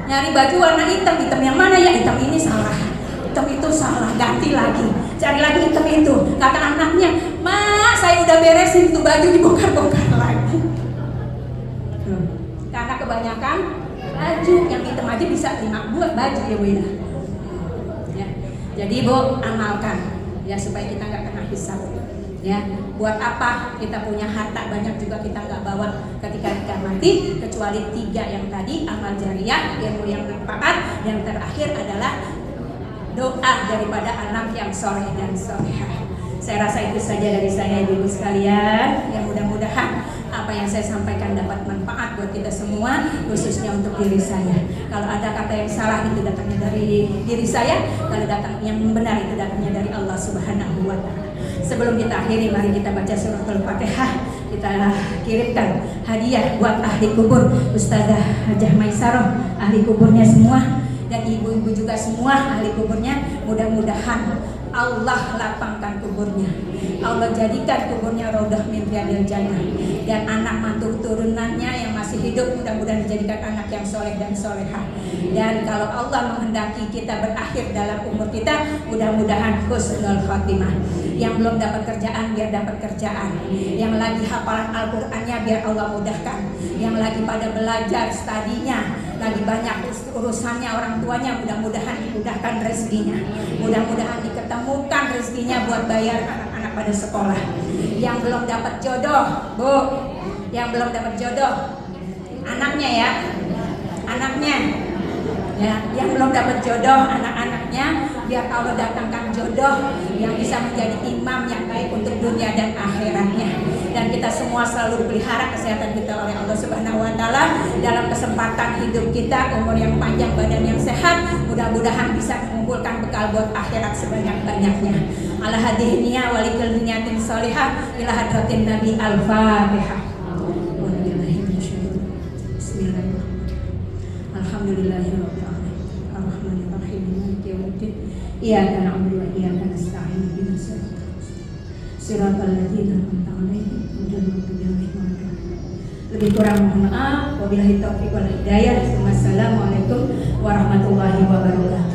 nyari baju warna hitam, hitam yang mana ya? Hitam ini salah, hitam itu salah, ganti lagi, cari lagi hitam itu. Kata anaknya, "Ma, saya udah beresin tuh baju, dibongkar-bongkar lagi." Karena kebanyakan baju yang hitam aja bisa 5 buat baju ya bu ya. Jadi bu amalkan ya supaya kita nggak kena hisab. Ya, buat apa kita punya harta banyak juga kita nggak bawa ketika kita mati, kecuali 3 yang tadi, amal jariah, ilmu yang bermanfaat, yang terakhir adalah doa daripada anak yang soleh dan solehah. Saya rasa itu saja dari saya ibu sekalian. Ya mudah-mudahan apa yang saya sampaikan dapat manfaat buat kita semua, khususnya untuk diri saya. Kalau ada kata yang salah itu datangnya dari diri saya, kalau datang yang benar itu datangnya dari Allah Subhanahu wa Ta'ala. Sebelum kita akhiri, mari kita baca suratul Fatihah. Kita kirimkan hadiah buat ahli kubur Ustadzah Hajah Maisurah, ahli kuburnya semua, dan ibu-ibu juga semua ahli kuburnya. Mudah-mudahan Allah lapangkan kuburnya, Allah jadikan kuburnya raudhah min riyadil jannah, dan anak mantu turunannya yang masih hidup mudah-mudahan dijadikan anak yang soleh dan solehah. Dan kalau Allah menghendaki kita berakhir dalam umur kita, mudah-mudahan husnul khotimah. Yang belum dapat kerjaan biar dapat kerjaan. Yang lagi hafalan Al-Qur'annya biar Allah mudahkan. Yang lagi pada belajar studinya, lagi banyak urusannya orang tuanya, mudah-mudahan dimudahkan rezekinya. Mudah-mudahan diketemukan rezekinya buat bayar anak-anak pada sekolah. Yang belum dapat jodoh, Bu, yang belum dapat jodoh, anaknya ya, anaknya ya, yang belum dapat jodoh, anak-anaknya biar Allah datangkan jodoh yang bisa menjadi imam yang baik untuk dunia dan akhiratnya. Dan kita semua selalu pelihara kesehatan kita oleh Allah Subhanahu wa taala dalam kesempatan hidup kita, umur yang panjang, badan yang sehat, mudah-mudahan bisa mengumpulkan bekal buat akhirat sebanyak-banyaknya. Ala hadhihi wa likul niyatin shalihah ila hadratin Nabi Al-Fatihah. Bismillahirrahmanirrahim. Alhamdulillahirabbil alamin. Arrahmanirrahim. Maliki yaumiddin. Iyyaka na'budu wa iyyaka nasta'in. Ihdinas siratal ladzina an'amta 'alaihim ghairil maghdubi 'alaihim waladdallin. Lebih kurang mohon maaf. Wabillahi taufiq wal hidayah. Wassalamualaikum warahmatullahi wabarakatuh.